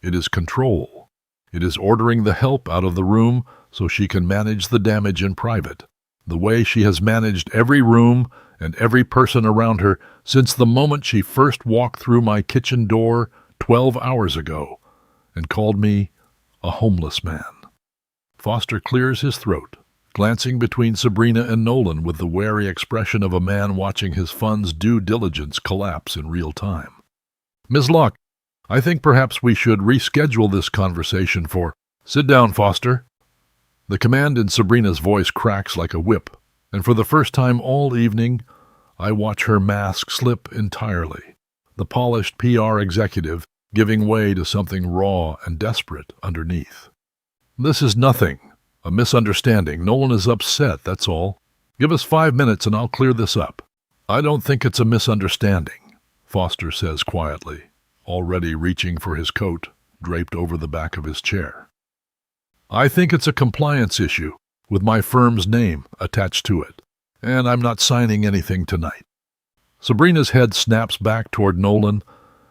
It is control. It is ordering the help out of the room so she can manage the damage in private, the way she has managed every room and every person around her since the moment she first walked through my kitchen door 12 hours ago and called me a homeless man. Foster clears his throat, glancing between Sabrina and Nolan with the wary expression of a man watching his fund's due diligence collapse in real time. Ms. Locke, I think perhaps we should reschedule this conversation for... Sit down, Foster. The command in Sabrina's voice cracks like a whip, and for the first time all evening, I watch her mask slip entirely. The polished PR executive giving way to something raw and desperate underneath. "This is nothing. A misunderstanding. Nolan is upset, that's all. Give us 5 minutes and I'll clear this up." "I don't think it's a misunderstanding," Foster says quietly, already reaching for his coat, draped over the back of his chair. "I think it's a compliance issue, with my firm's name attached to it, and I'm not signing anything tonight." Sabrina's head snaps back toward Nolan,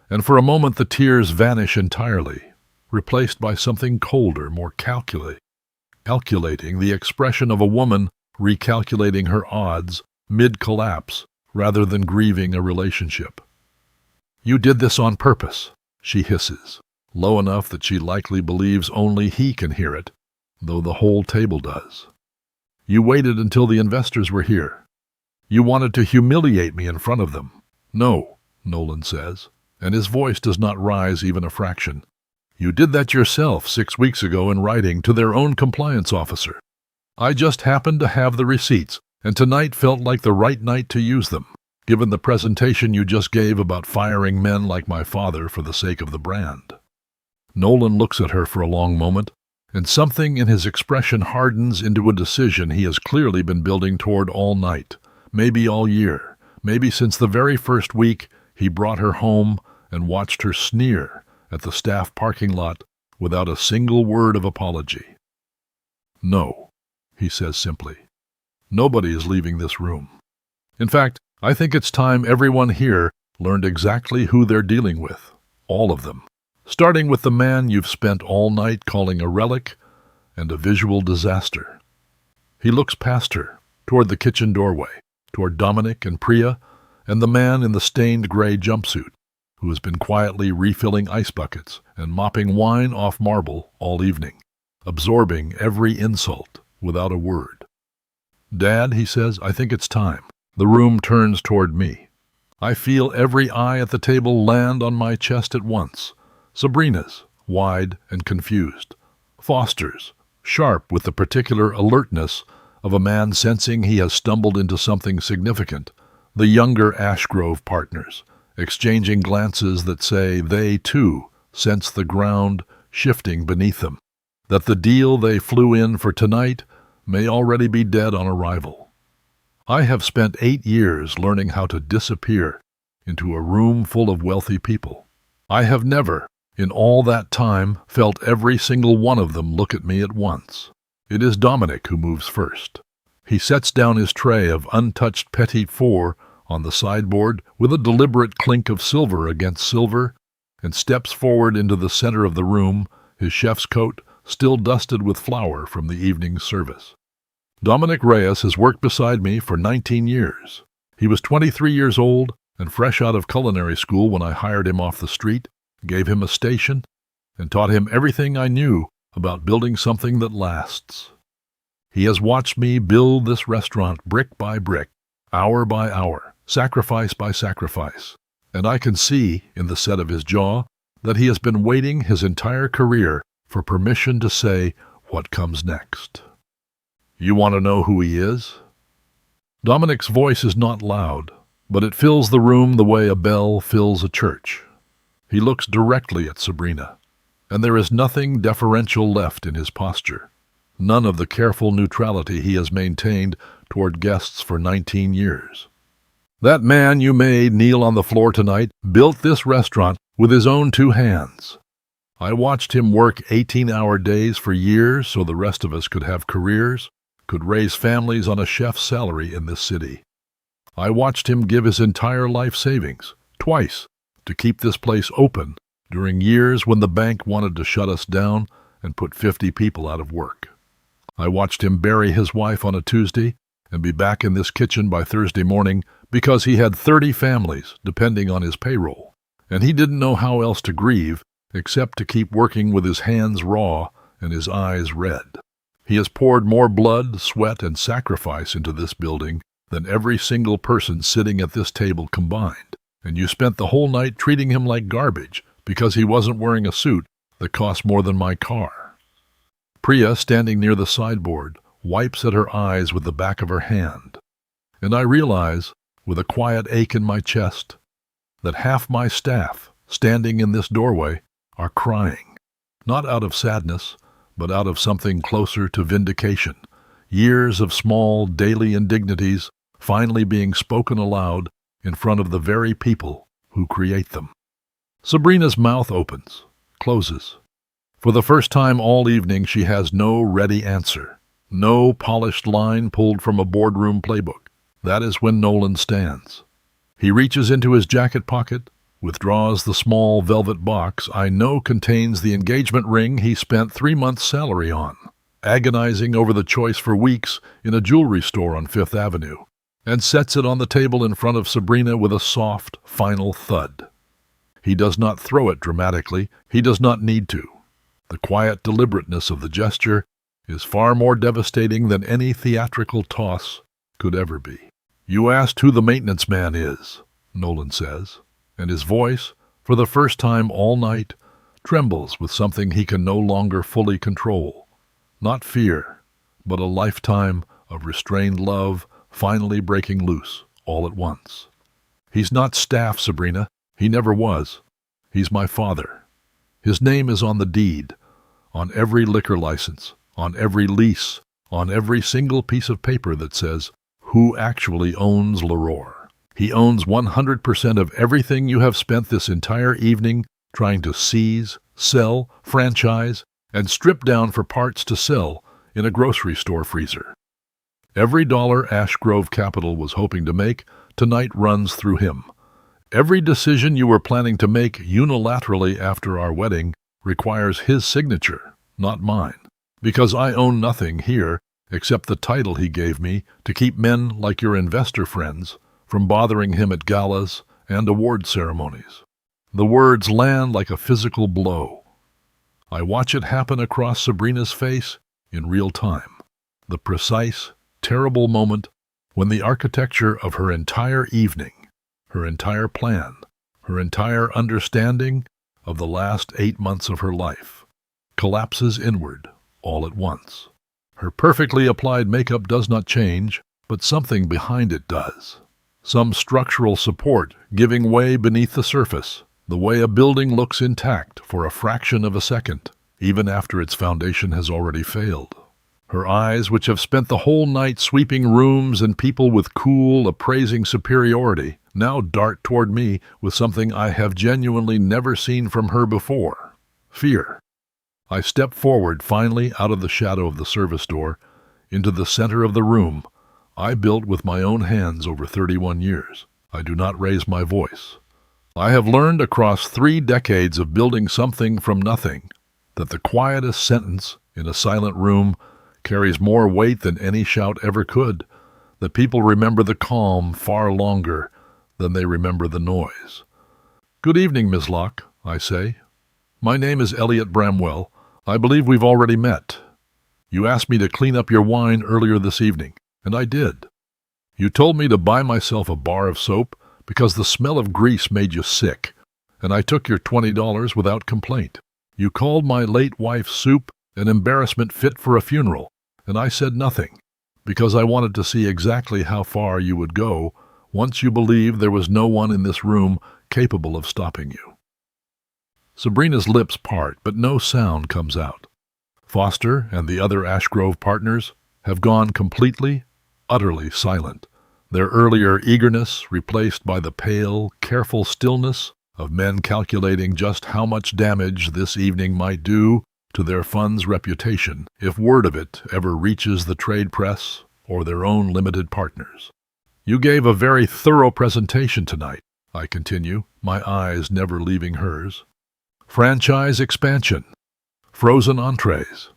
and for a moment the tears vanish entirely, replaced by something colder, more calculating, the expression of a woman recalculating her odds mid-collapse rather than grieving a relationship. "You did this on purpose," she hisses, low enough that she likely believes only he can hear it, though the whole table does. "You waited until the investors were here. You wanted to humiliate me in front of them." "No," Nolan says, and his voice does not rise even a fraction. "You did that yourself 6 weeks ago in writing to their own compliance officer. I just happened to have the receipts, and tonight felt like the right night to use them, given the presentation you just gave about firing men like my father for the sake of the brand." Nolan looks at her for a long moment, and something in his expression hardens into a decision he has clearly been building toward all night, maybe all year, maybe since the very first week he brought her home and watched her sneer at the staff parking lot without a single word of apology. "No," he says simply. "Nobody is leaving this room. In fact, I think it's time everyone here learned exactly who they're dealing with, all of them, starting with the man you've spent all night calling a relic and a visual disaster." He looks past her, toward the kitchen doorway, toward Dominic and Priya, and the man in the stained gray jumpsuit, who has been quietly refilling ice buckets and mopping wine off marble all evening, absorbing every insult without a word. "Dad," he says, "I think it's time." The room turns toward me. I feel every eye at the table land on my chest at once. Sabrina's, wide and confused. Foster's, sharp with the particular alertness of a man sensing he has stumbled into something significant. The younger Ashgrove partners, exchanging glances that say they, too, sense the ground shifting beneath them, that the deal they flew in for tonight may already be dead on arrival. I have spent 8 years learning how to disappear into a room full of wealthy people. I have never, in all that time, felt every single one of them look at me at once. It is Dominic who moves first. He sets down his tray of untouched Petit Four on the sideboard with a deliberate clink of silver against silver, and steps forward into the center of the room, his chef's coat still dusted with flour from the evening's service. Dominic Reyes has worked beside me for 19 years. He was 23 years old and fresh out of culinary school when I hired him off the street, gave him a station, and taught him everything I knew about building something that lasts. He has watched me build this restaurant brick by brick, hour by hour, sacrifice by sacrifice, and I can see, in the set of his jaw, that he has been waiting his entire career for permission to say what comes next. "You want to know who he is?" Dominic's voice is not loud, but it fills the room the way a bell fills a church. He looks directly at Sabrina, and there is nothing deferential left in his posture, none of the careful neutrality he has maintained toward guests for 19 years. "That man you made kneel on the floor tonight built this restaurant with his own 2 hands. I watched him work 18-hour days for years so the rest of us could have careers, could raise families on a chef's salary in this city. I watched him give his entire life savings, twice, to keep this place open during years when the bank wanted to shut us down and put 50 people out of work. I watched him bury his wife on a Tuesday and be back in this kitchen by Thursday morning because he had 30 families depending on his payroll, and he didn't know how else to grieve except to keep working with his hands raw and his eyes red. He has poured more blood, sweat, and sacrifice into this building than every single person sitting at this table combined, and you spent the whole night treating him like garbage because he wasn't wearing a suit that cost more than my car." Priya, standing near the sideboard, wipes at her eyes with the back of her hand, and I realize, with a quiet ache in my chest, that half my staff standing in this doorway, are crying. Not out of sadness, but out of something closer to vindication. Years of small daily indignities finally being spoken aloud in front of the very people who create them. Sabrina's mouth opens, closes. For the first time all evening she has no ready answer, no polished line pulled from a boardroom playbook. That is when Nolan stands. He reaches into his jacket pocket, withdraws the small velvet box I know contains the engagement ring he spent 3 months' salary on, agonizing over the choice for weeks in a jewelry store on Fifth Avenue, and sets it on the table in front of Sabrina with a soft, final thud. He does not throw it dramatically. He does not need to. The quiet deliberateness of the gesture is far more devastating than any theatrical toss could ever be. "You asked who the maintenance man is," Nolan says, and his voice, for the first time all night, trembles with something he can no longer fully control. Not fear, but a lifetime of restrained love finally breaking loose all at once. "He's not staff, Sabrina. He never was. He's my father. His name is on the deed, on every liquor license, on every lease, on every single piece of paper that says who actually owns Leroy. He owns 100% of everything you have spent this entire evening trying to seize, sell, franchise, and strip down for parts to sell in a grocery store freezer. Every dollar Ash Grove Capital was hoping to make tonight runs through him. Every decision you were planning to make unilaterally after our wedding requires his signature, not mine, because I own nothing here except the title he gave me to keep men like your investor friends from bothering him at galas and award ceremonies. The words land like a physical blow. I watch it happen across Sabrina's face in real time. The precise, terrible moment when the architecture of her entire evening, her entire plan, her entire understanding of the last 8 months of her life collapses inward all at once. Her perfectly applied makeup does not change, but something behind it does. Some structural support giving way beneath the surface, the way a building looks intact for a fraction of a second, even after its foundation has already failed. Her eyes, which have spent the whole night sweeping rooms and people with cool, appraising superiority, now dart toward me with something I have genuinely never seen from her before: fear. I step forward finally out of the shadow of the service door into the center of the room I built with my own hands over 31 years. I do not raise my voice. I have learned across 3 decades of building something from nothing that the quietest sentence in a silent room carries more weight than any shout ever could, that people remember the calm far longer than they remember the noise. "Good evening, Miss Locke," I say. "My name is Elliot Bramwell. I believe we've already met. You asked me to clean up your wine earlier this evening, and I did. You told me to buy myself a bar of soap because the smell of grease made you sick, and I took your $20 without complaint. You called my late wife's soup an embarrassment fit for a funeral, and I said nothing, because I wanted to see exactly how far you would go once you believed there was no one in this room capable of stopping you." Sabrina's lips part, but no sound comes out. Foster and the other Ash Grove partners have gone completely, utterly silent, their earlier eagerness replaced by the pale, careful stillness of men calculating just how much damage this evening might do to their fund's reputation if word of it ever reaches the trade press or their own limited partners. "You gave a very thorough presentation tonight," I continue, my eyes never leaving hers. "Franchise expansion, frozen entrees,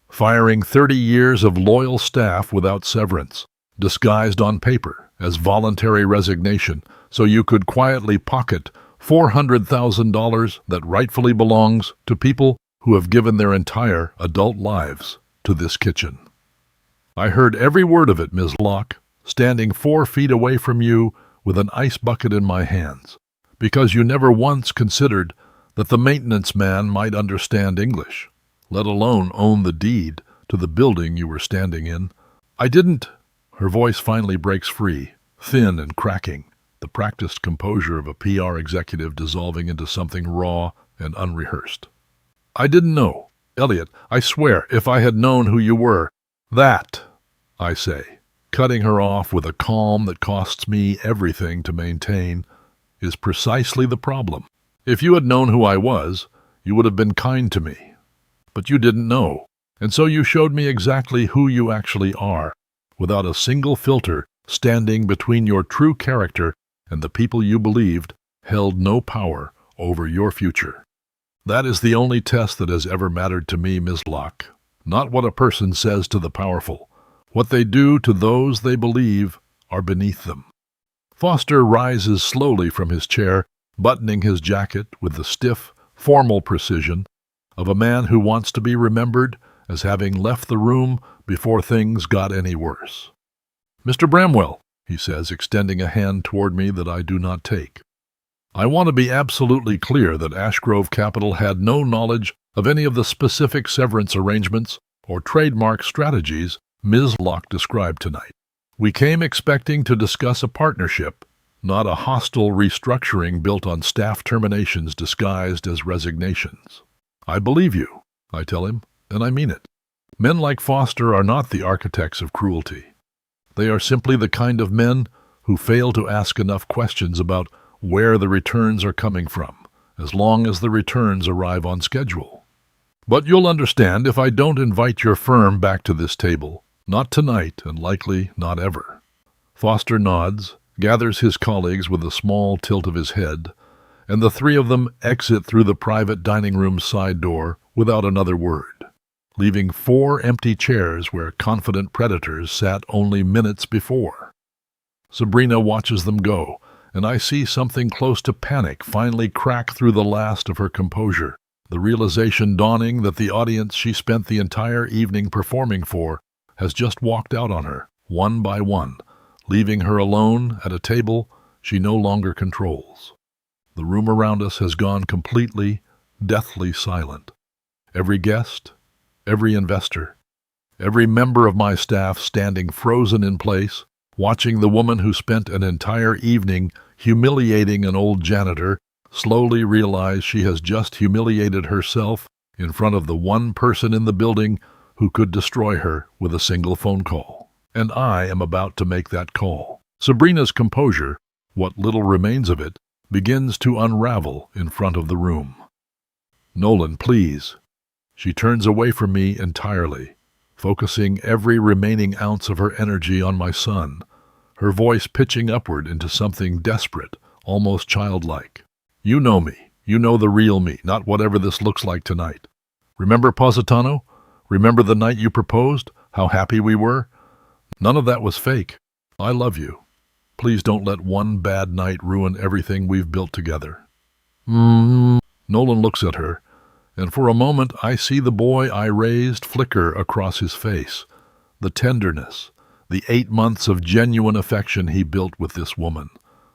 firing 30 years of loyal staff without severance, disguised on paper as voluntary resignation so you could quietly pocket $400,000 that rightfully belongs to people who have given their entire adult lives to this kitchen. I heard every word of it, Ms. Locke, standing 4 feet away from you with an ice bucket in my hands, because you never once considered that the maintenance man might understand English, let alone own the deed to the building you were standing in. I didn't—" Her voice finally breaks free, thin and cracking. the practiced composure of a PR executive dissolving into something raw and unrehearsed. "I didn't know. Elliot, I swear, if I had known who you were—" "That," I say, cutting her off with a calm that costs me everything to maintain, "is precisely the problem. If you had known who I was, you would have been kind to me. But you didn't know, and so you showed me exactly who you actually are, without a single filter standing between your true character and the people you believed held no power over your future. That is the only test that has ever mattered to me, Miss Locke. Not what a person says to the powerful. What they do to those they believe are beneath them." Foster rises slowly from his chair, buttoning his jacket with the stiff, formal precision of a man who wants to be remembered as having left the room before things got any worse. "Mr. Bramwell," he says, extending a hand toward me that I do not take. "I want to be absolutely clear that Ashgrove Capital had no knowledge of any of the specific severance arrangements or trademark strategies Ms. Locke described tonight. We came expecting to discuss a partnership, not a hostile restructuring built on staff terminations disguised as resignations." "I believe you," I tell him, and I mean it. Men like Foster are not the architects of cruelty. They are simply the kind of men who fail to ask enough questions about where the returns are coming from, as long as the returns arrive on schedule. "But you'll understand if I don't invite your firm back to this table. Not tonight, and likely not ever." Foster nods, gathers his colleagues with a small tilt of his head, and the three of them exit through the private dining room side door without another word, leaving 4 empty chairs where confident predators sat only minutes before. Sabrina watches them go, and I see something close to panic finally crack through the last of her composure, the realization dawning that the audience she spent the entire evening performing for has just walked out on her, one by one, leaving her alone at a table she no longer controls. The room around us has gone completely, deathly silent. Every guest, every investor, every member of my staff standing frozen in place, watching the woman who spent an entire evening humiliating an old janitor slowly realize she has just humiliated herself in front of the one person in the building who could destroy her with a single phone call. And I am about to make that call. Sabrina's composure, what little remains of it, begins to unravel in front of the room. "Nolan, please." She turns away from me entirely, focusing every remaining ounce of her energy on my son, her voice pitching upward into something desperate, almost childlike. "You know me. You know the real me, not whatever this looks like tonight. Remember Positano? Remember the night you proposed? How happy we were? None of that was fake. I love you. Please don't let one bad night ruin everything we've built together." Nolan looks at her, and for a moment I see the boy I raised flicker across his face, the tenderness, the 8 months of genuine affection he built with this woman,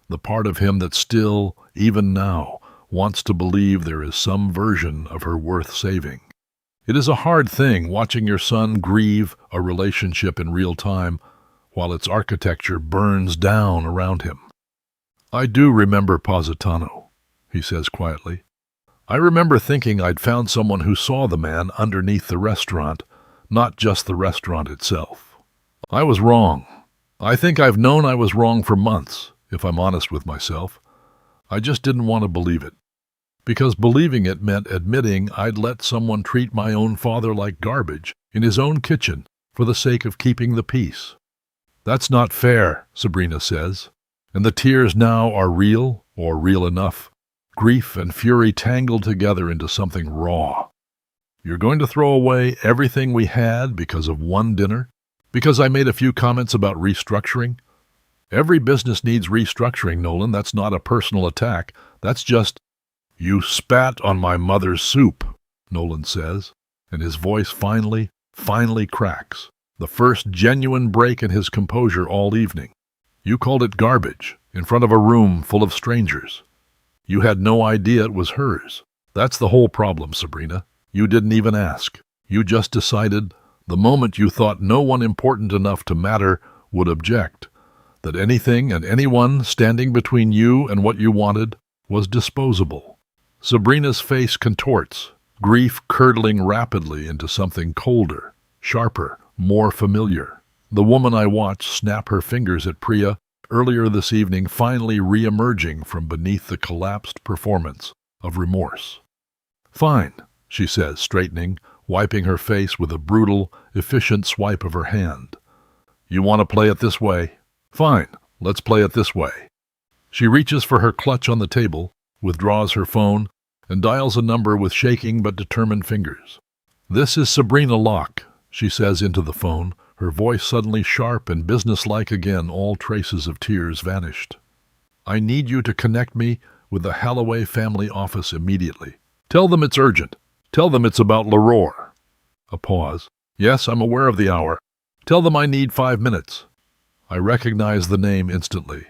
the part of him that still, even now, wants to believe there is some version of her worth saving. It is a hard thing watching your son grieve a relationship in real time while its architecture burns down around him. "I do remember Positano," he says quietly. "I remember thinking I'd found someone who saw the man underneath the restaurant, not just the restaurant itself. I was wrong. I think I've known I was wrong for months, if I'm honest with myself. I just didn't want to believe it. Because believing it meant admitting I'd let someone treat my own father like garbage in his own kitchen for the sake of keeping the peace." "That's not fair," Sabrina says, and the tears now are real, or real enough. Grief and fury tangled together into something raw. "You're going to throw away everything we had because of one dinner? Because I made a few comments about restructuring? Every business needs restructuring, Nolan. That's not a personal attack. That's just—" "You spat on my mother's soup," Nolan says, and his voice finally cracks, the first genuine break in his composure all evening. "You called it garbage, in front of a room full of strangers. You had no idea it was hers. That's the whole problem, Sabrina. You didn't even ask. You just decided, the moment you thought no one important enough to matter would object, that anything and anyone standing between you and what you wanted was disposable. Sabrina's face contorts, grief curdling rapidly into something colder, sharper, more familiar. The woman I watched snap her fingers at Priya earlier this evening, finally re-emerging from beneath the collapsed performance of remorse. "Fine," she says, straightening, wiping her face with a brutal, efficient swipe of her hand. "You want to play it this way? Fine, let's play it this way." She reaches for her clutch on the table, withdraws her phone, and dials a number with shaking but determined fingers. "This is Sabrina Locke," she says into the phone, her voice suddenly sharp and businesslike again, all traces of tears vanished. "I need you to connect me with the Holloway family office immediately. Tell them it's urgent. Tell them it's about Leroy." A pause. "Yes, I'm aware of the hour. Tell them I need 5 minutes." I recognize the name instantly.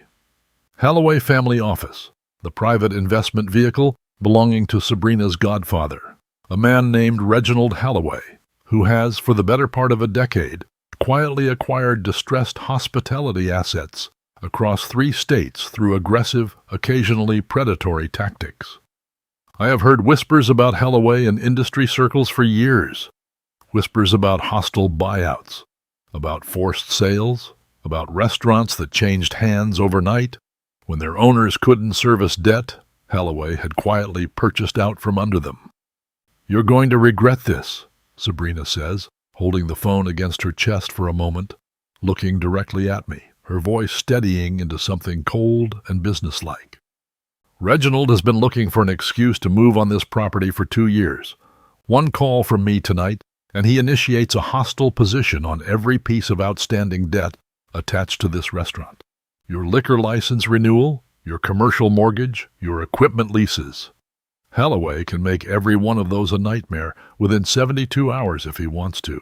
Holloway family office, the private investment vehicle belonging to Sabrina's godfather, a man named Reginald Holloway, who has, for the better part of a decade, quietly acquired distressed hospitality assets across 3 states through aggressive, occasionally predatory tactics. I have heard whispers about Holloway in industry circles for years, whispers about hostile buyouts, about forced sales, about restaurants that changed hands overnight. When their owners couldn't service debt, Holloway had quietly purchased out from under them. "You're going to regret this," Sabrina says, holding the phone against her chest for a moment, looking directly at me, her voice steadying into something cold and businesslike. "Reginald has been looking for an excuse to move on this property for 2 years. One call from me tonight, and he initiates a hostile position on every piece of outstanding debt attached to this restaurant. Your liquor license renewal, your commercial mortgage, your equipment leases. Holloway can make every one of those a nightmare within 72 hours if he wants to.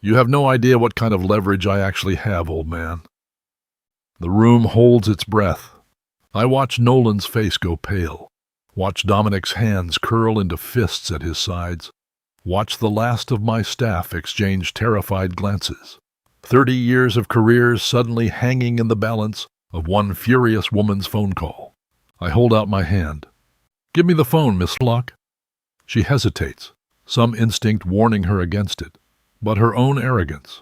You have no idea what kind of leverage I actually have, old man." The room holds its breath. I watch Nolan's face go pale, watch Dominic's hands curl into fists at his sides, watch the last of my staff exchange terrified glances. 30 years of careers suddenly hanging in the balance of one furious woman's phone call. I hold out my hand. "Give me the phone, Miss Locke." She hesitates, some instinct warning her against it, but her own arrogance,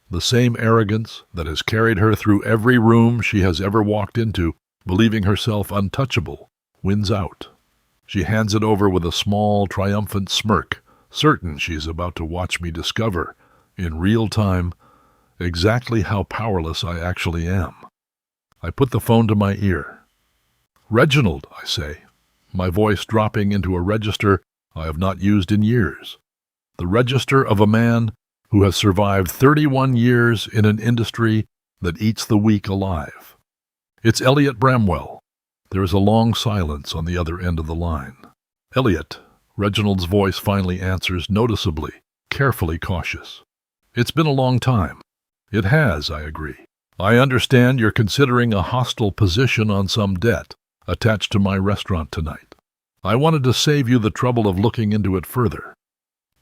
the same arrogance that has carried her through every room she has ever walked into, believing herself untouchable, wins out. She hands it over with a small, triumphant smirk, certain she's about to watch me discover, in real time, exactly how powerless I actually am. I put the phone to my ear. "Reginald," I say, my voice dropping into a register I have not used in years. The register of a man who has survived 31 years in an industry that eats the weak alive. "It's Elliot Bramwell." There is a long silence on the other end of the line. "Elliot," Reginald's voice finally answers, noticeably, carefully cautious. "It's been a long time." "It has," I agree. "I understand you're considering a hostile position on some debt attached to my restaurant tonight. I wanted to save you the trouble of looking into it further.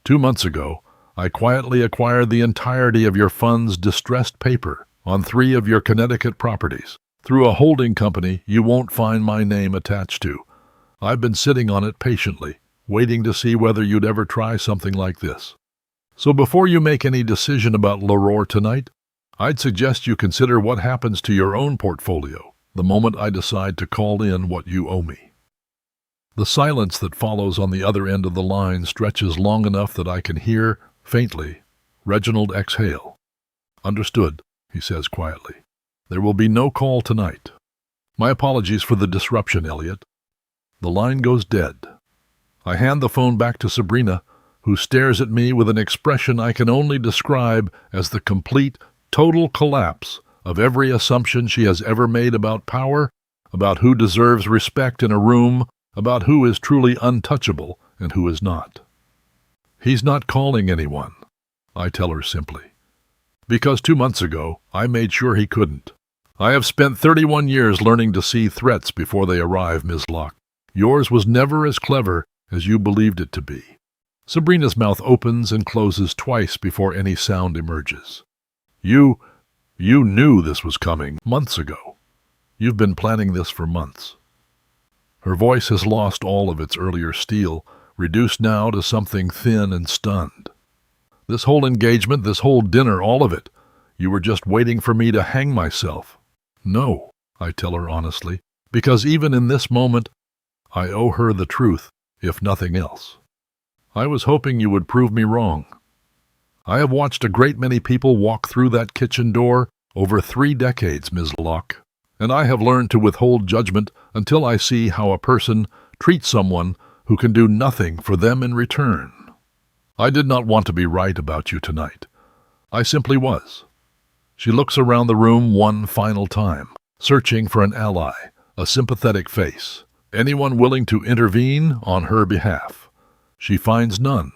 2 months ago, I quietly acquired the entirety of your fund's distressed paper on 3 of your Connecticut properties through a holding company you won't find my name attached to. I've been sitting on it patiently, waiting to see whether you'd ever try something like this. So before you make any decision about Leroy tonight, I'd suggest you consider what happens to your own portfolio the moment I decide to call in what you owe me." The silence that follows on the other end of the line stretches long enough that I can hear, faintly, Reginald exhale. "Understood," he says quietly. "There will be no call tonight. My apologies for the disruption, Elliot." The line goes dead. I hand the phone back to Sabrina, who stares at me with an expression I can only describe as the complete, total collapse of every assumption she has ever made about power, about who deserves respect in a room, about who is truly untouchable and who is not. "He's not calling anyone," I tell her simply, "because 2 months ago I made sure he couldn't. I have spent 31 years learning to see threats before they arrive, Ms. Locke. Yours was never as clever as you believed it to be." Sabrina's mouth opens and closes twice before any sound emerges. You You knew this was coming months ago. You've been planning this for months. Her voice has lost all of its earlier steel, reduced now to something thin and stunned. This whole engagement, this whole dinner, all of it, you were just waiting for me to hang myself. No, I tell her honestly, because even in this moment, I owe her the truth, if nothing else. I was hoping you would prove me wrong. I have watched a great many people walk through that kitchen door over 3 decades, Ms. Locke, and I have learned to withhold judgment until I see how a person treats someone who can do nothing for them in return. I did not want to be right about you tonight. I simply was. She looks around the room one final time, searching for an ally, a sympathetic face, anyone willing to intervene on her behalf. She finds none.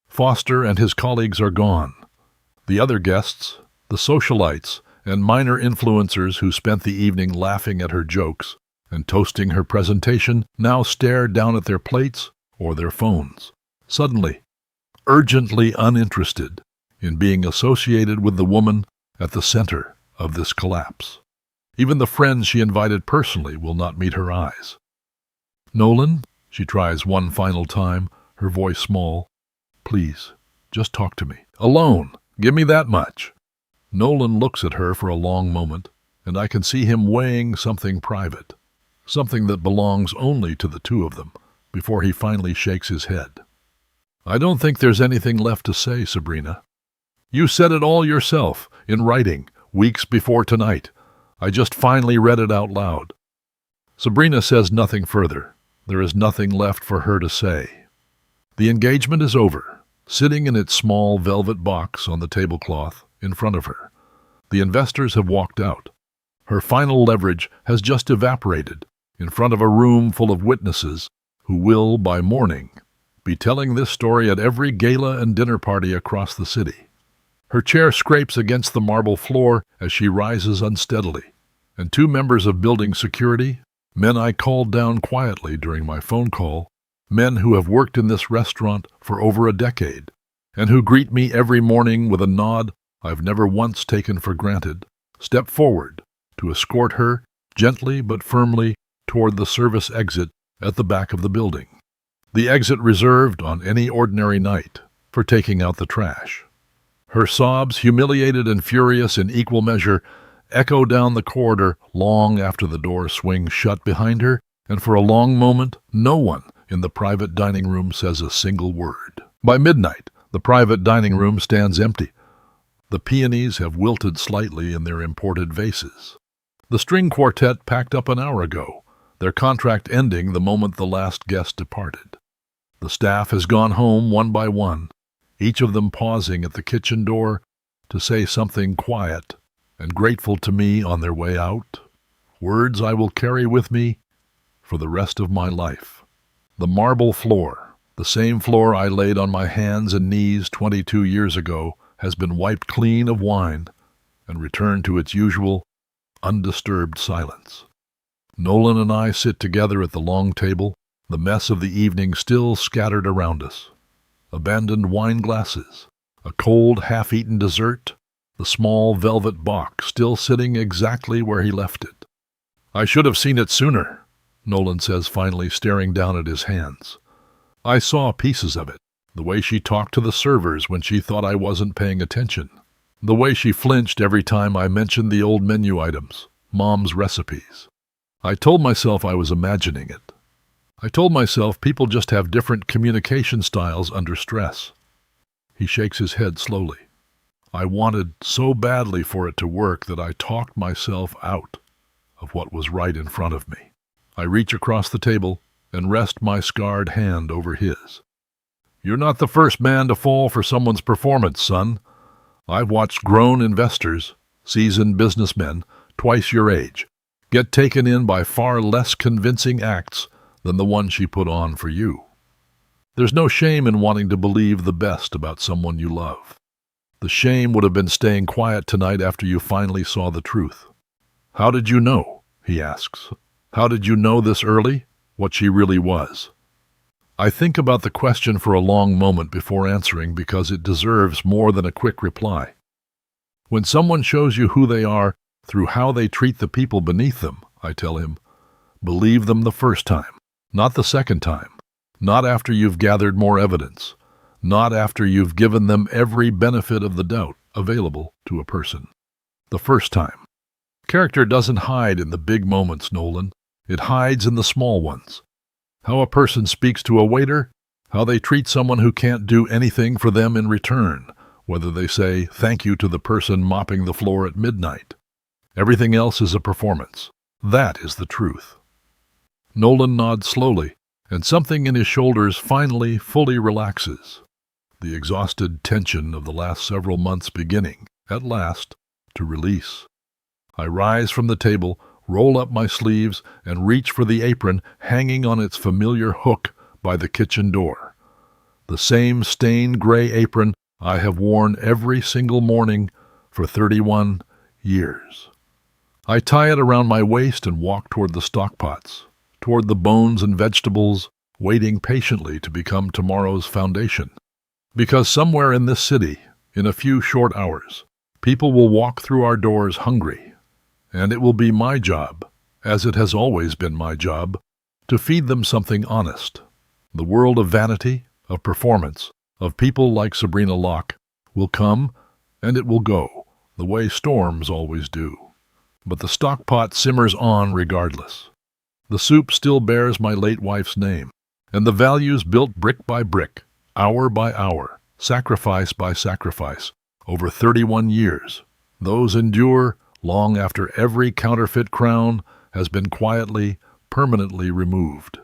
Foster and his colleagues are gone. The other guests, the socialites and minor influencers who spent the evening laughing at her jokes and toasting her presentation, now stare down at their plates or their phones, suddenly, urgently uninterested in being associated with the woman at the center of this collapse. Even the friends she invited personally will not meet her eyes. Nolan, she tries one final time, her voice small. Please, just talk to me. Alone. Give me that much. Nolan looks at her for a long moment, and I can see him weighing something private, something that belongs only to the two of them, before he finally shakes his head. I don't think there's anything left to say, Sabrina. You said it all yourself, in writing, weeks before tonight. I just finally read it out loud. Sabrina says nothing further. There is nothing left for her to say. The engagement is over, sitting in its small velvet box on the tablecloth in front of her. The investors have walked out. Her final leverage has just evaporated in front of a room full of witnesses who will, by morning, be telling this story at every gala and dinner party across the city. Her chair scrapes against the marble floor as she rises unsteadily, and 2 members of building security, men I called down quietly during my phone call, men who have worked in this restaurant for over a decade, and who greet me every morning with a nod I've never once taken for granted, step forward to escort her gently but firmly toward the service exit at the back of the building. The exit reserved on any ordinary night for taking out the trash. Her sobs, humiliated and furious in equal measure, echo down the corridor long after the door swings shut behind her, and for a long moment no one in the private dining room says a single word. By midnight, the private dining room stands empty. The peonies have wilted slightly in their imported vases. The string quartet packed up an hour ago, their contract ending the moment the last guest departed. The staff has gone home one by one, each of them pausing at the kitchen door to say something quiet and grateful to me on their way out, words I will carry with me for the rest of my life. The marble floor, the same floor I laid on my hands and knees 22 years ago, has been wiped clean of wine and returned to its usual, undisturbed silence. Nolan and I sit together at the long table, the mess of the evening still scattered around us. Abandoned wine glasses, a cold half-eaten dessert, the small velvet box still sitting exactly where he left it. I should have seen it sooner, Nolan says finally, staring down at his hands. I saw pieces of it, the way she talked to the servers when she thought I wasn't paying attention, the way she flinched every time I mentioned the old menu items, Mom's recipes. I told myself I was imagining it. I told myself people just have different communication styles under stress. He shakes his head slowly. I wanted so badly for it to work that I talked myself out of what was right in front of me. I reach across the table and rest my scarred hand over his. You're not the first man to fall for someone's performance, son. I've watched grown investors, seasoned businessmen, twice your age, get taken in by far less convincing acts than the one she put on for you. There's no shame in wanting to believe the best about someone you love. The shame would have been staying quiet tonight after you finally saw the truth. How did you know? He asks. How did you know this early? What she really was? I think about the question for a long moment before answering because it deserves more than a quick reply. When someone shows you who they are through how they treat the people beneath them, I tell him, believe them the first time, not the second time, not after you've gathered more evidence, not after you've given them every benefit of the doubt available to a person. The first time. Character doesn't hide in the big moments, Nolan. It hides in the small ones. How a person speaks to a waiter, how they treat someone who can't do anything for them in return, whether they say thank you to the person mopping the floor at midnight. Everything else is a performance. That is the truth. Nolan nods slowly, and something in his shoulders finally fully relaxes. The exhausted tension of the last several months beginning, at last, to release. I rise from the table, roll up my sleeves, and reach for the apron hanging on its familiar hook by the kitchen door. The same stained gray apron I have worn every single morning for 31 years. I tie it around my waist and walk toward the stockpots, toward the bones and vegetables, waiting patiently to become tomorrow's foundation. Because somewhere in this city, in a few short hours, people will walk through our doors hungry, and it will be my job, as it has always been my job, to feed them something honest. The world of vanity, of performance, of people like Sabrina Locke will come and it will go, the way storms always do. But the stockpot simmers on regardless. The soup still bears my late wife's name, and the values built brick by brick, hour by hour, sacrifice by sacrifice, over 31 years. Those endure long after every counterfeit crown has been quietly, permanently removed.